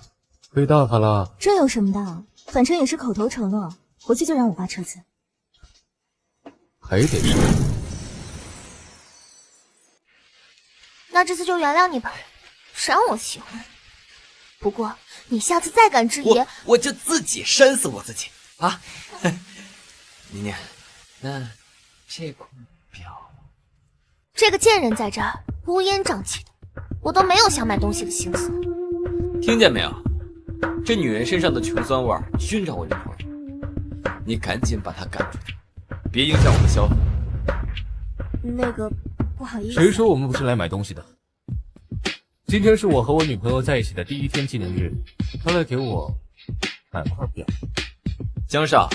亏大发了。这有什么的？反正也是口头承诺，回去就让我爸撤资。还得是。那这次就原谅你吧，谁让我喜欢。不过你下次再敢质疑，我就自己扇死我自己啊！妮妮，那这块表，这个贱人在这儿乌烟瘴气的，我都没有想买东西的心思。听见没有？这女人身上的穷酸味熏着我女朋友，你赶紧把她赶出去，别影响我的消费。那个，不好意思。谁说我们不是来买东西的？今天是我和我女朋友在一起的第1天纪念日，她来给我买块表。江少，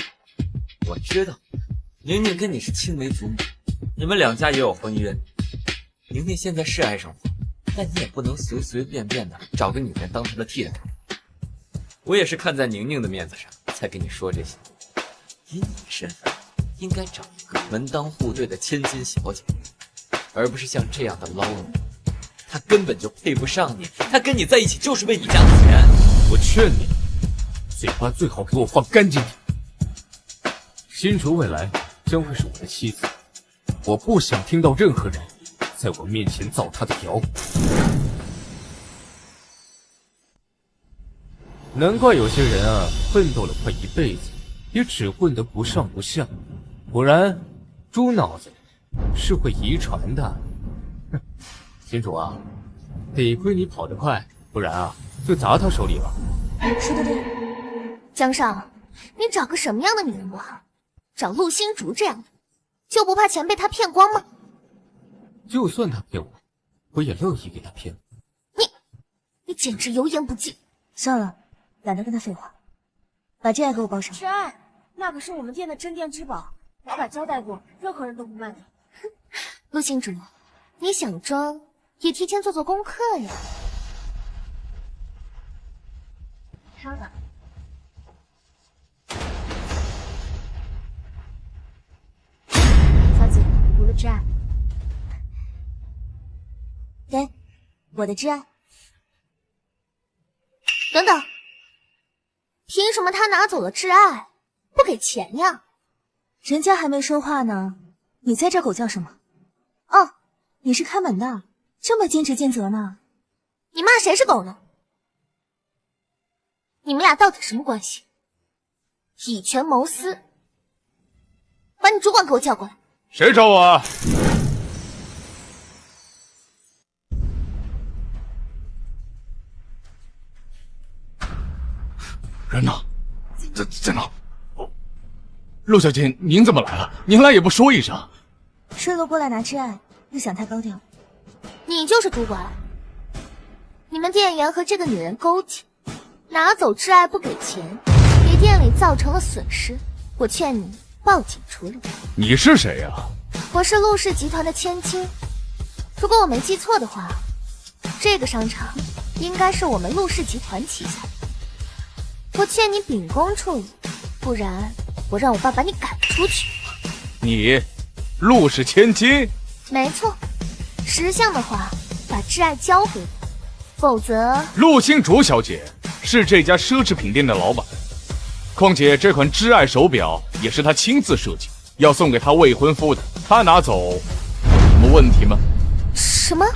我知道宁宁跟你是青梅竹马，你们两家也有婚约。宁宁现在是爱上我，但你也不能随随便便的找个女人当她的替代品。我也是看在宁宁的面子上才跟你说这些。以你的身份，应该找一个门当户对的千金小姐，而不是像这样的捞女。她根本就配不上你，她跟你在一起就是为你家的钱。我劝你，嘴巴最好给我放干净点。新竹未来将会是我的妻子，我不想听到任何人在我面前造她的谣。难怪有些人啊，奋斗了快一辈子，也只混得不上不下。果然，猪脑子是会遗传的。哼，新主啊，得亏你跑得快，不然啊，就砸他手里了。说得对，江少，你找个什么样的女人不好？找陆星竹这样的，就不怕钱被他骗光吗？就算他骗我，我也乐意给他骗。你简直油盐不进。算了，懒得跟他废话，把这爱给我包上。是爱，那可是我们店的镇店之宝，老板交代过，任何人都不卖的。陆星竹，你想装也提前做做功课呀。稍等。小姐，我的挚爱。给，我的挚爱。等等，凭什么他拿走了挚爱，不给钱呀？人家还没说话呢，你在这狗叫什么？哦，你是看门的，这么坚持尽责呢？你骂谁是狗呢？你们俩到底什么关系？以权谋私，把你主管给我叫过来。谁找我啊？人呢？在哪？陆小姐，您怎么来了？您来也不说一声。顺路过来拿挚爱，不想太高调。你就是主管，你们店员和这个女人勾结，拿走挚爱不给钱，给店里造成了损失。我劝你报警处理。你是谁呀？我是陆氏集团的千金，如果我没记错的话，这个商场应该是我们陆氏集团旗下的。我劝你秉公处理，不然我让我爸把你赶出去。你，陆氏千金？没错，识相的话，把挚爱交给我，否则……陆星竹小姐是这家奢侈品店的老板，况且这款挚爱手表也是她亲自设计，要送给她未婚夫的，她拿走，有什么问题吗？什么？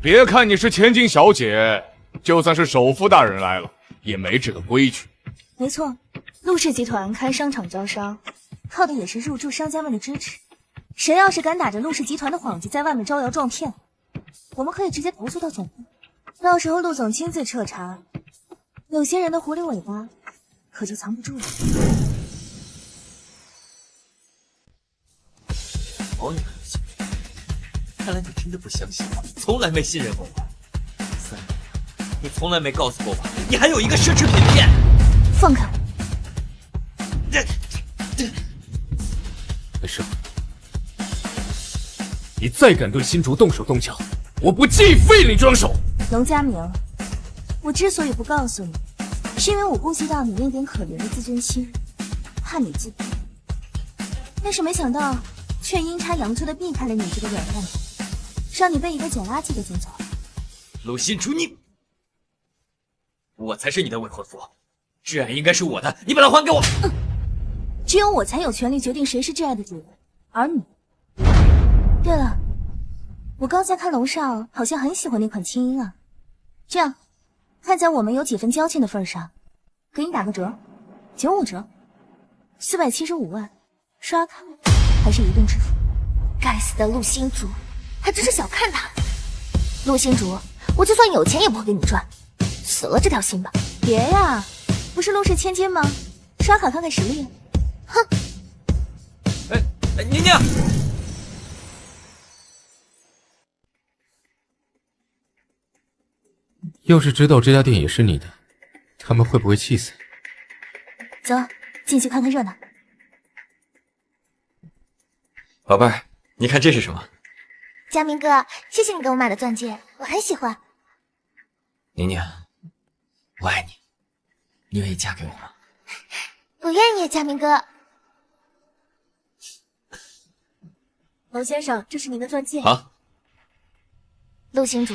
别看你是千金小姐，就算是首富大人来了，也没这个规矩。没错，陆氏集团开商场招商，靠的也是入驻商家们的支持。谁要是敢打着陆氏集团的幌子在外面招摇撞骗，我们可以直接投诉到总部，到时候陆总亲自彻查，有些人的狐狸尾巴可就藏不住了。好女人的心，看来你真的不相信我，从来没信任过我。3年了，你从来没告诉过我，你还有一个奢侈品店。放开我！没事。你再敢对新竹动手动脚，我不介意废了你双手。龙家明，我之所以不告诉你，是因为我顾及到你那点可怜的自尊心，怕你自卑。但是没想到，却阴差阳错的避开了你这个软蛋头，让你被一个捡垃圾给捡走了。陆心竹，你，我才是你的未婚夫，挚爱应该是我的，你把它还给我。只有我才有权利决定谁是挚爱的主人，而你。对了，我刚才看楼上好像很喜欢那款轻音啊，这样，看在我们有几分交情的份上，给你打个折，95折，475万，刷卡还是移动支付？该死的陆星竹，还真是小看他。陆星竹，我就算有钱也不会给你赚，死了这条心吧。别呀，不是陆氏千金吗？刷卡看看实力。哼！宁宁，要是知道这家店也是你的，他们会不会气死？走，进去看看热闹。宝贝儿，你看这是什么？佳明哥，谢谢你给我买的钻戒，我很喜欢。宁宁，我爱你，你愿意嫁给我吗？我愿意，佳明哥。王先生，这是您的钻戒。好。陆星竹，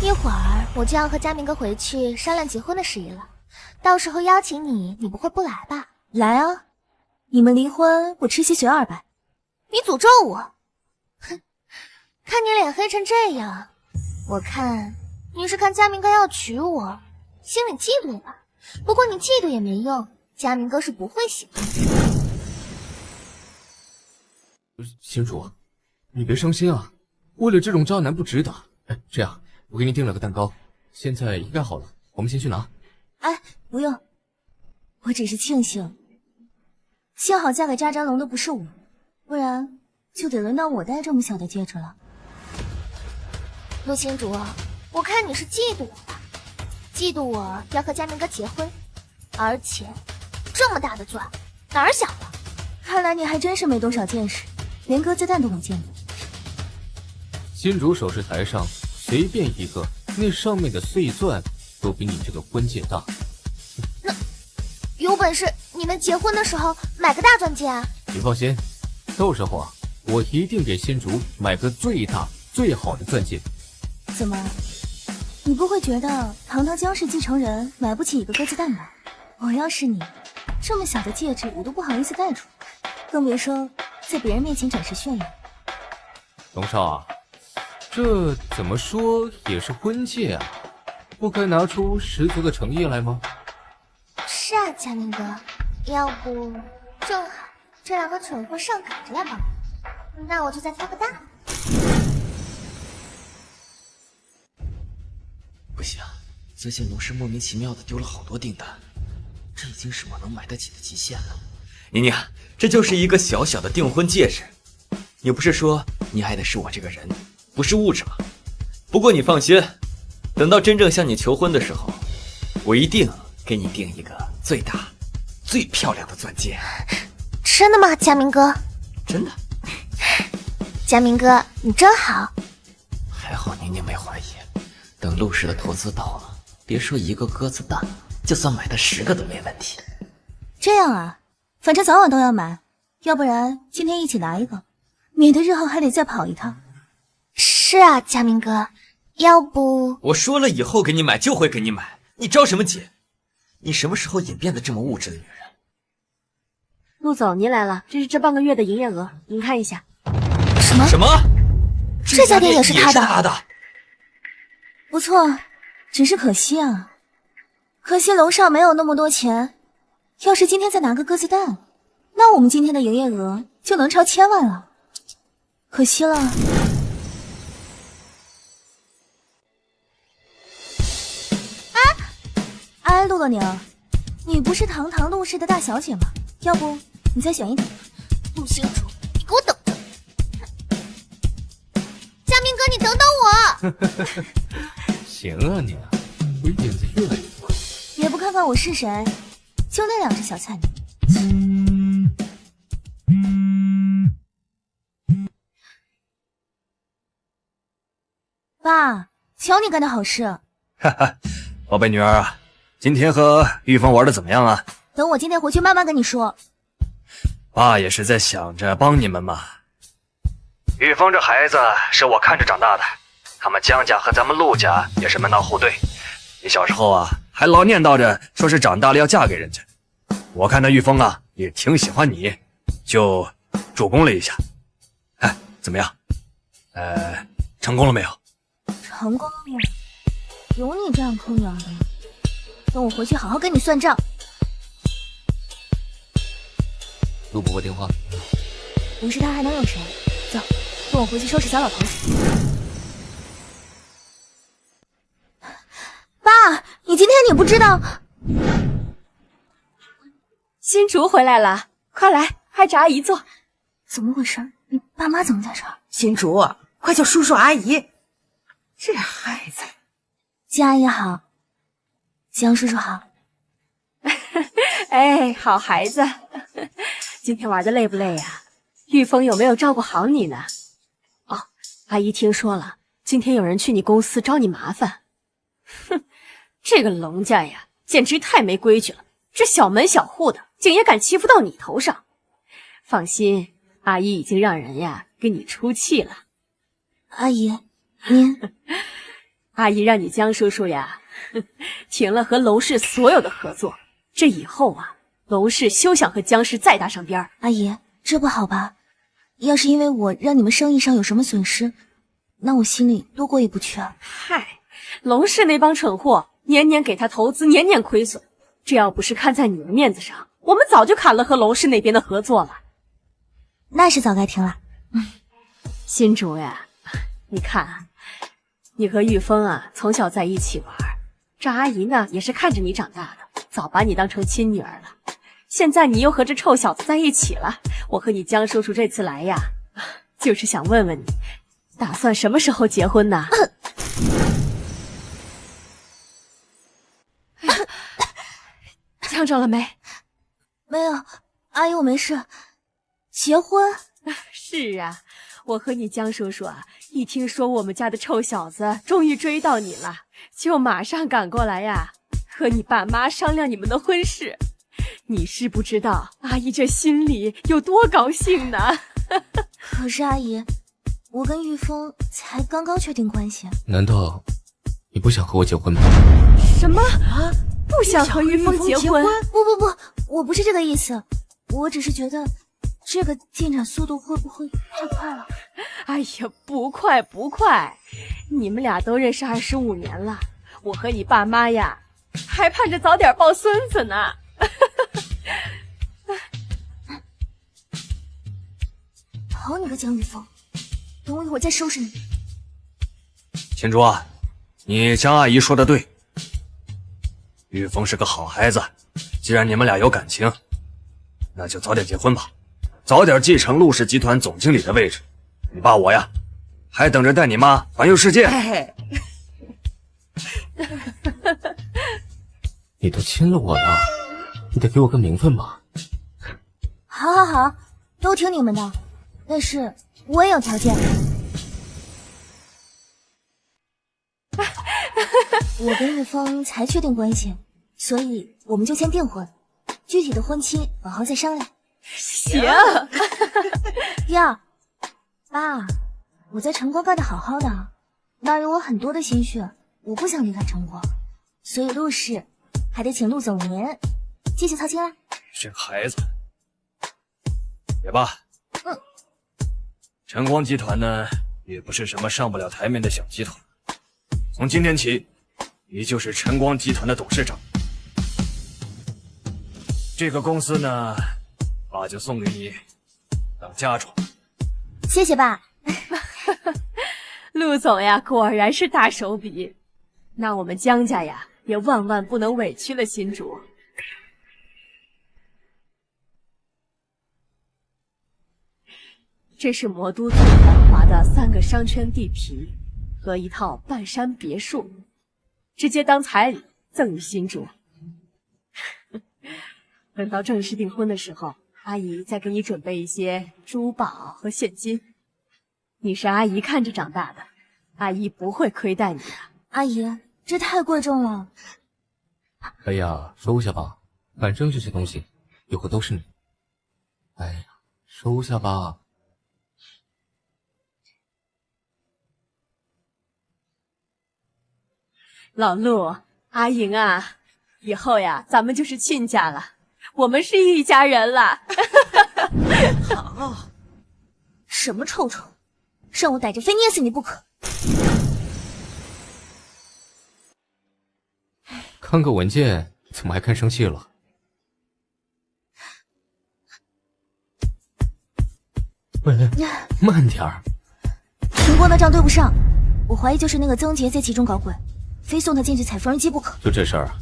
一会儿我就要和佳明哥回去商量结婚的事宜了，到时候邀请你，你不会不来吧？来啊！你们离婚，我吃些血200。你诅咒我？哼！看你脸黑成这样，我看你是看佳明哥要娶我，心里嫉妒吧？不过你嫉妒也没用，佳明哥是不会喜欢的。星竹，你别伤心啊，为了这种渣男不值得。哎，这样，我给你订了个蛋糕，现在应该好了，我们先去拿。哎，不用，我只是庆幸，幸好嫁给渣渣龙的不是我，不然就得轮到我戴这么小的戒指了。陆星竹，我看你是嫉妒我吧？嫉妒我要和佳明哥结婚，而且这么大的钻哪儿小了？看来你还真是没多少见识，连鸽子蛋都没见过。新竹首饰台上随便一个，那上面的碎钻都比你这个婚戒大。那有本事你们结婚的时候买个大钻戒啊！你放心，到时候啊，我一定给新竹买个最大最好的钻戒。怎么，你不会觉得堂堂江氏继承人买不起一个鸽子蛋吧？我要是你，这么小的戒指我都不好意思戴出来，更别说在别人面前展示炫耀。龙少啊，这怎么说也是婚戒啊，不该拿出十足的诚意来吗？是啊，佳明哥，要不正好这两个蠢货上赶着来帮我，那我就再挑个大的。不行，最近龙氏莫名其妙的丢了好多订单，这已经是我能买得起的极限了。宁宁，这就是一个小小的订婚戒指，你不是说你爱的是我这个人，不是物质吗？不过你放心，等到真正向你求婚的时候，我一定给你订一个最大、最漂亮的钻戒。真的吗，佳明哥？真的。佳明哥，你真好。还好宁宁没怀疑，等陆氏的投资到了，别说一个鸽子蛋，就算买的10个都没问题。这样啊，反正早晚都要买，要不然今天一起拿一个，免得日后还得再跑一趟。是啊，佳明哥，要不我说了以后给你买就会给你买，你着什么急？你什么时候演变得这么物质的女人？陆总，您来了，这是这半个月的营业额，您看一下。什么？这家店也是他的？不错，只是可惜啊，可惜楼上没有那么多钱。要是今天再拿个鸽子蛋，那我们今天的营业额就能超1000万了。可惜了。哎，陆洛宁，你不是堂堂陆氏的大小姐吗？要不你再选一点。陆星竹，你给我等着！佳明哥，你等等我！行啊你，鬼点子越来越多。也不看看我是谁，就那2只小菜鸟。爸，瞧你干的好事。哈哈，宝贝女儿啊，今天和玉峰玩的怎么样啊？等我今天回去慢慢跟你说。爸也是在想着帮你们嘛。玉峰这孩子是我看着长大的，他们江家和咱们陆家也是门当户对。你小时候啊，还老念叨着说是长大了要嫁给人家。我看那玉峰啊，也挺喜欢你，就助攻了一下。哎，怎么样？成功了没有？成功了，有你这样抠女儿的吗？等我回去好好跟你算账。陆伯伯电话。不是他还能有谁？走，跟我回去收拾小老头去。爸，你今天你不知道，新竹回来了，快来，挨着阿姨坐。怎么回事？你爸妈怎么在这儿？新竹，快叫叔叔阿姨。这孩子，江阿姨好，江叔叔好。哎，好孩子，今天玩的累不累呀？玉峰有没有照顾好你呢？哦，阿姨听说了，今天有人去你公司找你麻烦。哼，这个龙家呀，简直太没规矩了，这小门小户的，竟也敢欺负到你头上。放心，阿姨已经让人呀给你出气了。阿姨，您，阿姨让你江叔叔呀，停了和龙氏所有的合作。这以后啊，龙氏休想和江氏再搭上边儿。阿姨，这不好吧？要是因为我让你们生意上有什么损失，那我心里多过意不去啊。嗨，龙氏那帮蠢货，年年给他投资，年年亏损。这要不是看在你的面子上，我们早就砍了和龙氏那边的合作了。那是早该停了。新竹呀，你看啊，你和玉峰啊从小在一起玩，这阿姨呢也是看着你长大的，早把你当成亲女儿了。现在你又和这臭小子在一起了，我和你江叔叔这次来呀，就是想问问你，打算什么时候结婚呢？呛着了没？没有，阿姨我没事。结婚？是啊，我和你江叔叔啊，一听说我们家的臭小子终于追到你了，就马上赶过来呀，和你爸妈商量你们的婚事。你是不知道阿姨这心里有多高兴呢。可是阿姨，我跟玉峰才刚刚确定关系。难道你不想和我结婚吗？什么啊？不想和玉峰结婚？不，我不是这个意思，我只是觉得这个进展速度会不会太快了？哎呀，不快不快，你们俩都认识25年了，我和你爸妈呀，还盼着早点抱孙子呢。好你个江玉峰，等我一会儿再收拾你。青竹啊，你江阿姨说的对，玉峰是个好孩子，既然你们俩有感情，那就早点结婚吧，早点继承陆氏集团总经理的位置。你爸我呀，还等着带你妈环游世界。你都亲了我了，你得给我个名分吧。好，都听你们的，但是我也有条件。我跟玉峰才确定关系，所以我们就先订婚，具体的婚期往后再商量。行。呀，爸，我在晨光干得好好的，那儿有我很多的心血，我不想离开晨光，所以陆氏还得请陆总您继续操心啦。这孩子也罢，晨光集团呢，也不是什么上不了台面的小集团，从今天起，你就是晨光集团的董事长。这个公司呢，爸就送给你当家宠。谢谢爸。陆总呀，果然是大手笔，那我们江家呀，也万万不能委屈了新竹。这是魔都最繁华的3个商圈地皮和一套半山别墅，直接当彩礼赠与新竹。等到正式订婚的时候，阿姨再给你准备一些珠宝和现金。你是阿姨看着长大的，阿姨不会亏待你的。阿姨，这太贵重了。哎呀，收下吧，反正这些东西以后都是你。哎呀，收下吧。老陆，阿莹啊，以后呀，咱们就是亲家了，我们是一家人了。好，什么臭臭，让我逮着非捏死你不可！看个文件，怎么还看生气了？喂，慢点儿。陈光的账对不上，我怀疑就是那个曾杰在其中搞鬼，非送他进去踩缝纫机不可。就这事儿啊？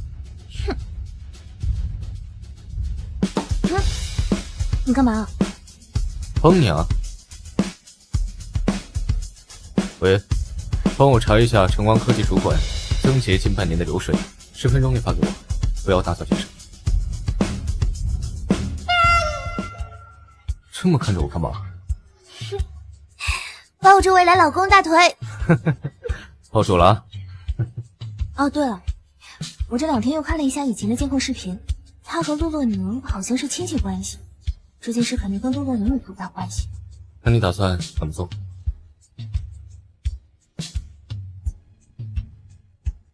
哼，你干嘛？帮你啊。喂，帮我查一下晨光科技主管曾杰近半年的流水，10分钟内发给我，不要打草惊蛇。这么看着我干嘛？抱我这未来老公大腿。抱住了啊。哦，对了，我这2天又看了一下以前的监控视频，他和陆洛宁好像是亲戚关系，这件事肯定跟陆洛宁有多大关系。那你打算怎么做？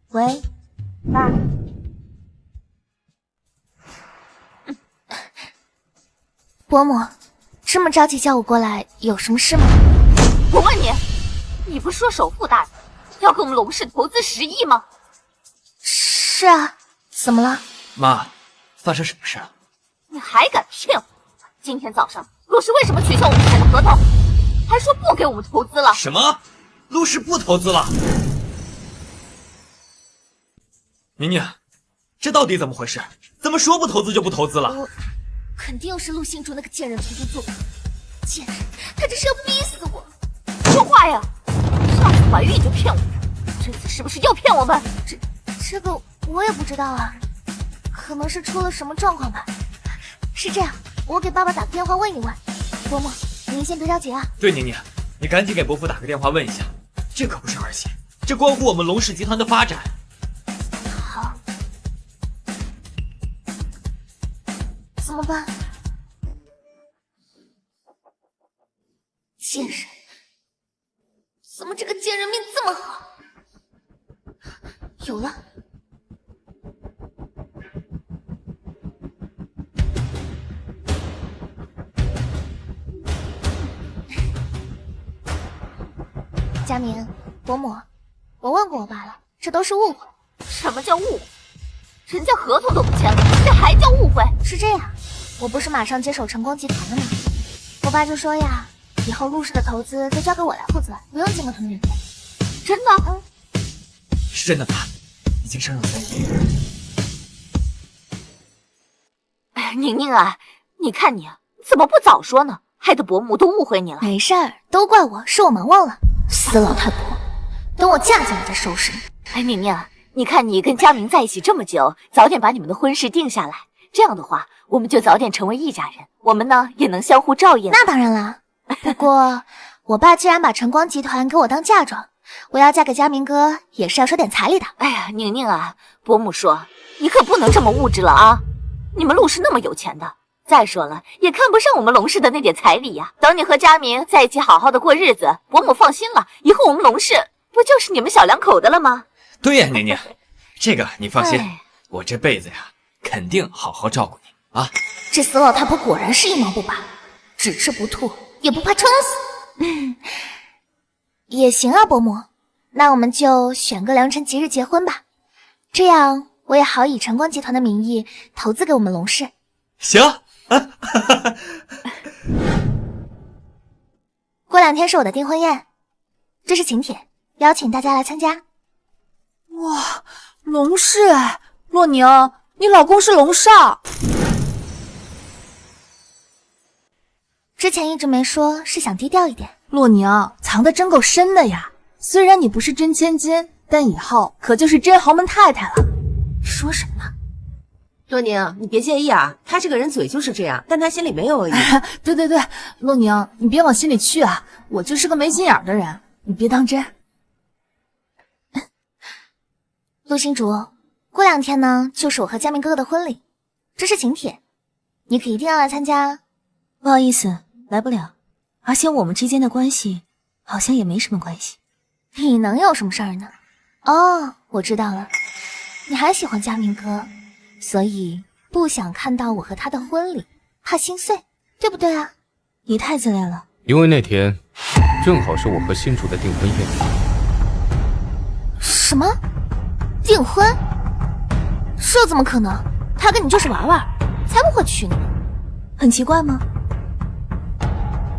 喂，爸。伯母，这么着急叫我过来，有什么事吗？我问你，你不是说首富大人要给我们龙氏投资10亿吗？是啊，怎么了？妈，发生什么事了？你还敢骗我？今天早上陆氏为什么取消我们签的合同，还说不给我们投资了？什么？陆氏不投资了？宁宁，这到底怎么回事？怎么说不投资就不投资了？肯定是陆星竹那个贱人从中作梗，贱人，他这是要逼死我！说话呀！上次怀孕就骗我们，这次是不是又骗我们？这个我也不知道啊，可能是出了什么状况吧。是这样，我给爸爸打个电话问一问。伯母，您先别着急啊。对，宁宁，你赶紧给伯父打个电话问一下，这可不是儿戏，这关乎我们龙氏集团的发展。好。怎么办？贱人，怎么这个贱人命这么好？有了。佳明，伯母，我问过我爸了，这都是误会。什么叫误会？人家合同都不签了，这还叫误会？是这样，我不是马上接手晨光集团了吗？我爸就说呀，以后陆氏的投资都交给我来负责，不用经过他们那边。真的？是真的吧？已经生了3亿。哎呀，宁宁啊，你看你怎么不早说呢？害得伯母都误会你了。没事儿，都怪我，是我忙忘了。死老太婆，等我嫁进来再收拾你。哎，宁宁，你看你跟佳明在一起这么久，早点把你们的婚事定下来，这样的话，我们就早点成为一家人，我们呢也能相互照应。那当然啦，不过我爸既然把晨光集团给我当嫁妆，我要嫁给佳明哥也是要收点彩礼的。哎呀，宁宁啊，伯母说你可不能这么物质了啊！你们陆氏那么有钱的，再说了也看不上我们龙氏的那点彩礼呀。等你和佳明在一起好好的过日子，伯母放心了，以后我们龙氏不就是你们小两口的了吗？对呀，宁宁，这个你放心，我这辈子呀肯定好好照顾你啊。这死老太婆果然是一毛不拔，只吃不吐，也不怕撑死。也行啊，伯母，那我们就选个良辰吉日结婚吧，这样我也好以晨光集团的名义投资给我们龙氏。行。过2天是我的订婚宴，这是请帖，邀请大家来参加。哇，龙氏哎，洛宁，你老公是龙少。之前一直没说，是想低调一点。洛宁藏得真够深的呀，虽然你不是真千金，但以后可就是真豪门太太了。说什么呢？洛宁，你别介意啊，他这个人嘴就是这样，但他心里没有恶意。对对对，洛宁，你别往心里去啊，我就是个没心眼的人，你别当真。陆星竹，过2天呢，就是我和佳明哥哥的婚礼，这是请帖，你可一定要来参加。不好意思，来不了。而且我们之间的关系好像也没什么关系。你能有什么事儿呢？哦，我知道了，你还喜欢佳明哥，所以不想看到我和他的婚礼，怕心碎，对不对啊？你太自恋了。因为那天正好是我和新主的订婚宴。什么？订婚？这怎么可能？他跟你就是玩玩，才不会娶你。很奇怪吗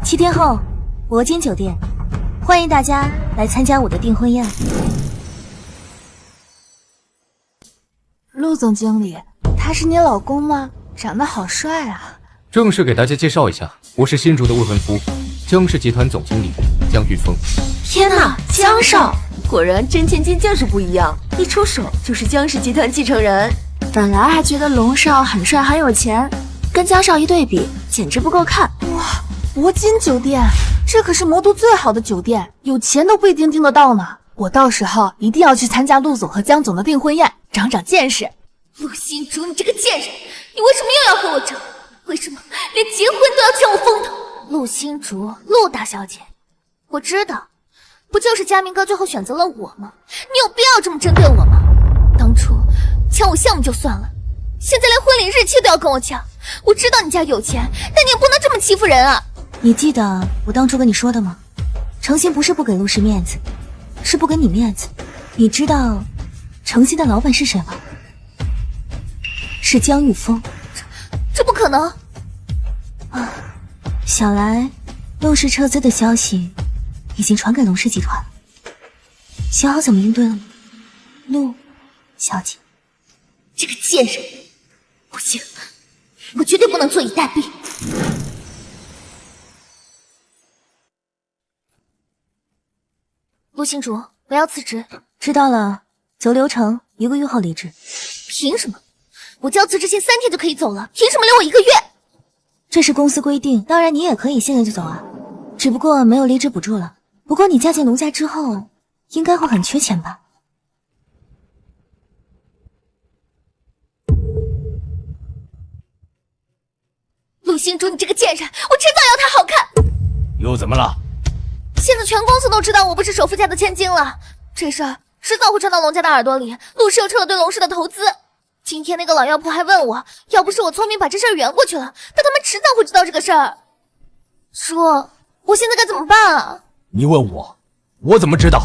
？7天后，铂金酒店，欢迎大家来参加我的订婚宴。陆总经理，他是你老公吗？长得好帅啊！正式给大家介绍一下，我是新主的未婚夫，江氏集团总经理江玉峰。天哪，江少，果然真千金就是不一样，一出手就是江氏集团继承人。本来还觉得龙少很帅很有钱，跟江少一对比，简直不够看。哇，铂金酒店，这可是魔都最好的酒店，有钱都不一定订得到呢。我到时候一定要去参加陆总和江总的订婚宴，长长见识。陆星竹，你这个贱人，你为什么又要和我争？为什么连结婚都要抢我风头？陆星竹，陆大小姐，我知道，不就是佳明哥最后选择了我吗？你有必要这么针对我吗？当初抢我项目就算了，现在连婚礼日期都要跟我抢。我知道你家有钱，但你也不能这么欺负人啊！你记得我当初跟你说的吗？程心不是不给陆氏面子，是不给你面子。你知道程心的老板是谁吗？是江玉峰。这不可能啊！想来陆氏撤资的消息已经传给龙氏集团了，想好怎么应对了吗？陆小姐，这个贱人，不行，我绝对不能坐以待毙。陆星竹，我要辞职。知道了，走流程，1个月后离职。凭什么？我交辞职信3天就可以走了，凭什么留我1个月？这是公司规定，当然你也可以现在就走啊，只不过没有离职补助了。不过你嫁进龙家之后，应该会很缺钱吧？陆星竹，你这个贱人，我迟早要她好看。又怎么了？现在全公司都知道我不是首富家的千金了，这事儿迟早会传到龙家的耳朵里。陆氏又撤了对龙氏的投资。今天那个老妖婆还问我，要不是我聪明把这事儿圆过去了，但他们迟早会知道这个事儿。说我现在该怎么办啊？你问我，我怎么知道？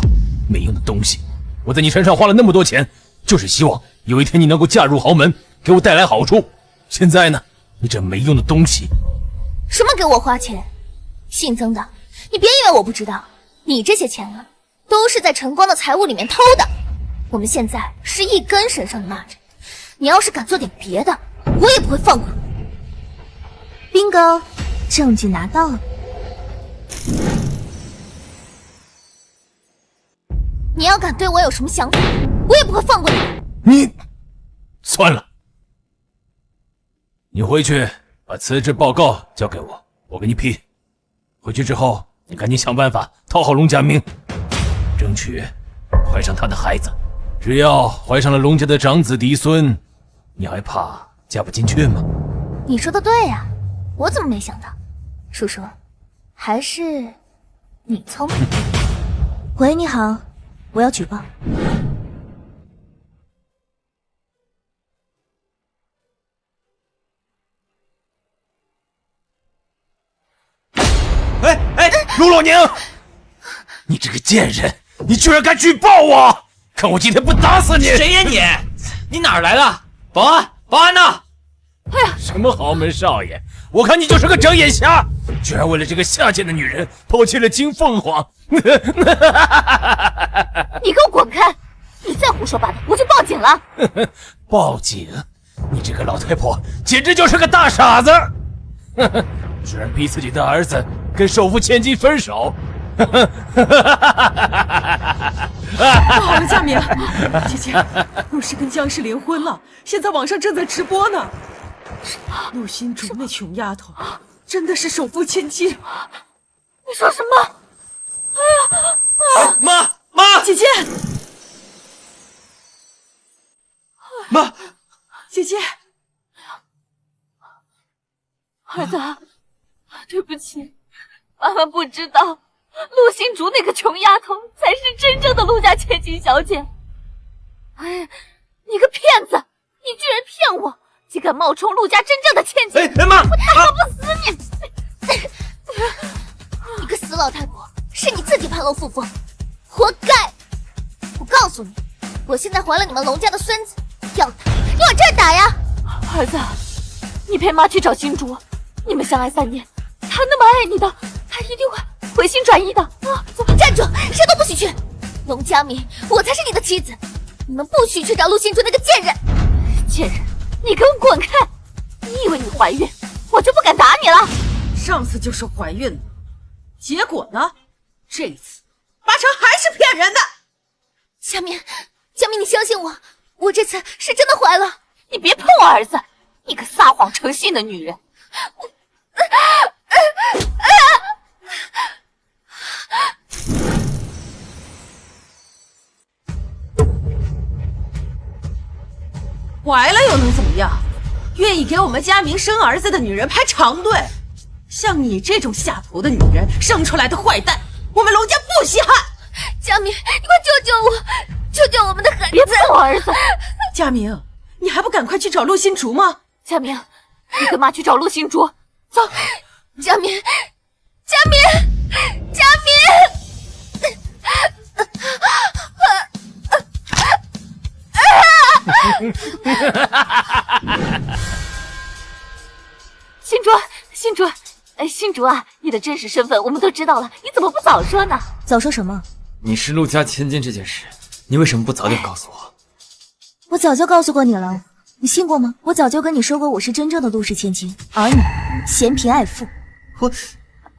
没用的东西！我在你身上花了那么多钱，就是希望有一天你能够嫁入豪门，给我带来好处。现在呢，你这没用的东西！什么给我花钱？姓曾的，你别以为我不知道，你这些钱啊，都是在晨光的财务里面偷的。我们现在是一根绳上的蚂蚱，你要是敢做点别的，我也不会放过你。bingo， 证据拿到了。你要敢对我有什么想法，我也不会放过你。你，算了，你回去把辞职报告交给我，我给你批。回去之后，你赶紧想办法讨好龙家明，争取怀上他的孩子。只要怀上了龙家的长子嫡孙，你还怕嫁不进去吗？你说的对呀，我怎么没想到？叔叔，还是你聪明。喂，你好，我要举报。陆老娘，你这个贱人，你居然敢举报我！看我今天不打死你！谁呀你？你哪儿来的？保安，保安呢？哎呀，什么豪门少爷？我看你就是个睁眼瞎，居然为了这个下贱的女人抛弃了金凤凰！你给我滚开！你再胡说八道，我就报警了！报警？你这个老太婆简直就是个大傻子！居然逼自己的儿子跟首富千金分手！不好了，佳明，姐姐，陆氏跟江氏离婚了，现在网上正在直播呢。陆心竹那穷丫头，真的是首富千金。你说什么？妈，姐姐，么？姐姐，儿子，对不起，妈妈不知道，陆星竹那个穷丫头才是真正的陆家千金小姐。哎，你个骗子，你居然骗我，竟敢冒充陆家真正的千金！哎妈，我打不死你！你个死老太婆，是你自己攀楼附凤，活该！我告诉你，我现在怀了你们龙家的孙子，要打你往这儿打呀！儿子，你陪妈去找星竹，你们相爱3年，他那么爱你的，他一定会回心转意的啊！走吧，站住，谁都不许去！龙佳明，我才是你的妻子，你们不许去找陆星竹那个贱人！贱人，你给我滚开！你以为你怀孕，我就不敢打你了？上次就说怀孕了，结果呢？这次八成还是骗人的。佳明，佳明，你相信我，我这次是真的怀了。你别碰我儿子，你个撒谎成性的女人！怀了又能怎么样？愿意给我们家明生儿子的女人排长队，像你这种下头的女人生出来的坏蛋，我们龙家不稀罕。佳明，你快救救我，救救我们的孩子！别碰我儿子！佳明，你还不赶快去找陆星竹吗？佳明，你跟妈去找陆星竹，走！佳明，佳明，佳明！星竹，星竹，星竹啊，你的真实身份我们都知道了，你怎么不早说呢？早说什么？你是陆家千金这件事，你为什么不早点告诉我？我早就告诉过你了，你信过吗？我早就跟你说过我是真正的陆氏千金，而你嫌贫爱富。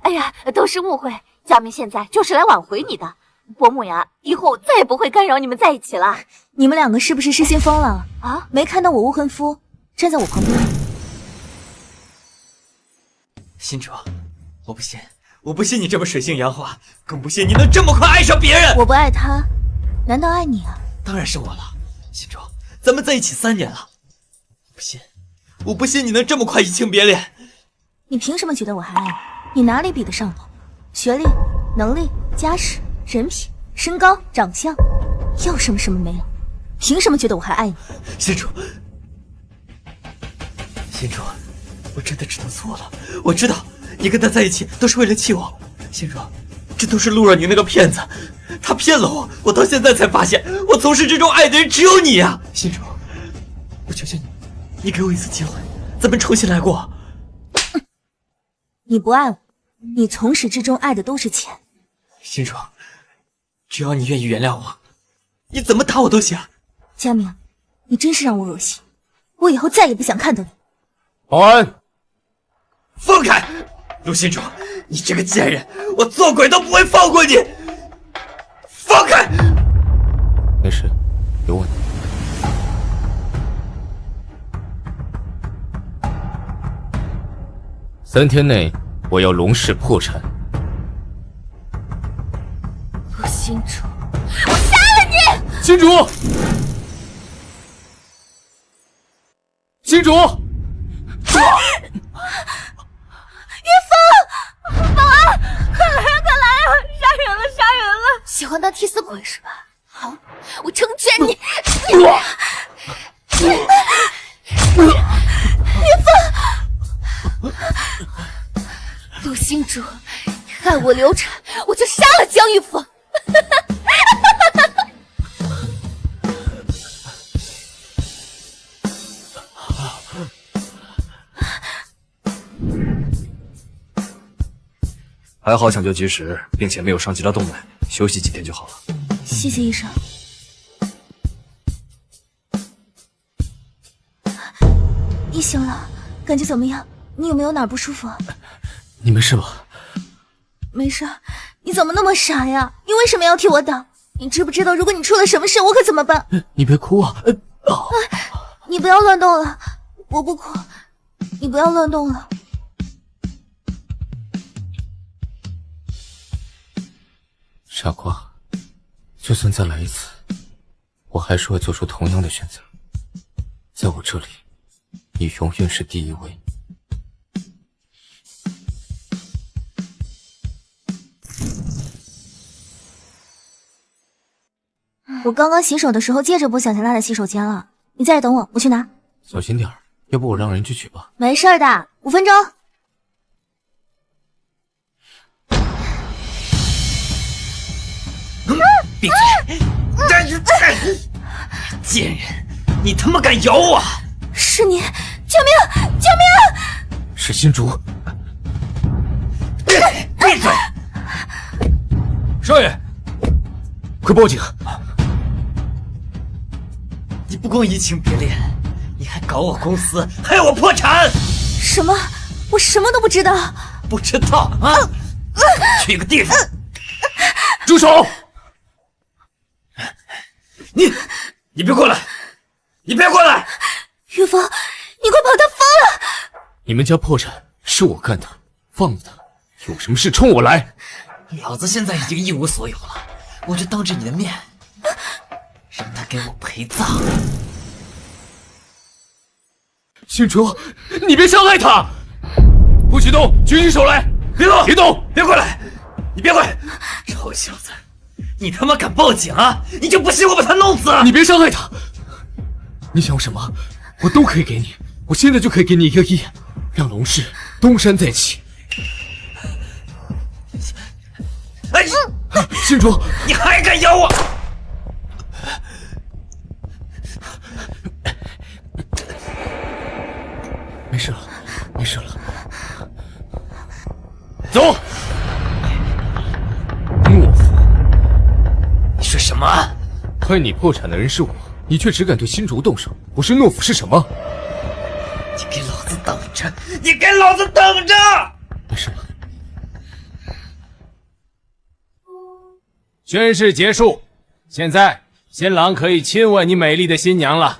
哎呀，都是误会，佳明现在就是来挽回你的。伯母呀，以后再也不会干扰你们在一起了。你们两个是不是失心疯了啊？没看到我未婚夫站在我旁边？新主，我不信，我不信你这么水性杨花，更不信你能这么快爱上别人。我不爱他，难道爱你啊？当然是我了，新主，咱们在一起3年了，不信，我不信你能这么快移情别恋。你凭什么觉得我还爱你？你哪里比得上我？学历、能力、家世、人品、身高、长相，要什么什么没有？凭什么觉得我还爱你？新主，新主，我真的知道错了。我知道你跟他在一起都是为了气我，新主，这都是陆若宁那个骗子，他骗了我。我到现在才发现，我从始至终爱的人只有你呀，新主，我求求你，你给我一次机会，咱们重新来过。你不爱我，你从始至终爱的都是钱。新主，只要你愿意原谅我，你怎么打我都行。佳明，你真是让我恶心，我以后再也不想看到你。保安，放开！陆新主，你这个贱人，我做鬼都不会放过你！放开！没事，有我呢。3天内，我要龙氏破产。陆新主，我杀了你！新主，新主，岳峰，保安，快来啊，快来啊！杀人了，杀人了！喜欢当替死鬼是吧？好，我成全你！岳峰，陆星竹，你害我流产，我就杀了江玉凤！还好抢救及时，并且没有伤及到动脉，休息几天就好了。谢谢医生。你醒了，感觉怎么样？你有没有哪儿不舒服？你没事吧？没事。你怎么那么傻呀？你为什么要替我挡？你知不知道，如果你出了什么事，我可怎么办？你别哭啊！你不要乱动了，我不哭。你不要乱动了。傻瓜，就算再来一次，我还是会做出同样的选择。在我这里，你永远是第一位。我刚刚洗手的时候，戒指不小心落在洗手间了。你在这等我，我去拿。小心点儿，要不我让人去取吧。没事的，5分钟。闭嘴！贱人，你他妈敢咬我！是你！救命！救命！是新竹。闭嘴！少爷，快报警！你不光移情别恋，你还搞我公司，害我破产！什么？我什么都不知道。不知道啊？去个地方！住手！你别过来！你别过来！玉峰，你快跑！他疯了！你们家破产是我干的，放了他，有什么事冲我来！老子现在已经一无所有了，我就当着你的面，让他给我陪葬。新竹，你别伤害他！不许动！举起手来！别动！别动！别过来！你别过来！臭小子，你他妈敢报警啊？你就不信我把他弄死？你别伤害他！你想要什么，我都可以给你。我现在就可以给你1个亿，让龙氏东山再起。哎，新竹，你还敢咬我？没事了，没事了。走。懦夫！你说什么？害你破产的人是我，你却只敢对新竹动手，我是懦夫是什么？你给老子等着！你给老子等着！没事了。宣誓结束，现在新郎可以亲吻你美丽的新娘了。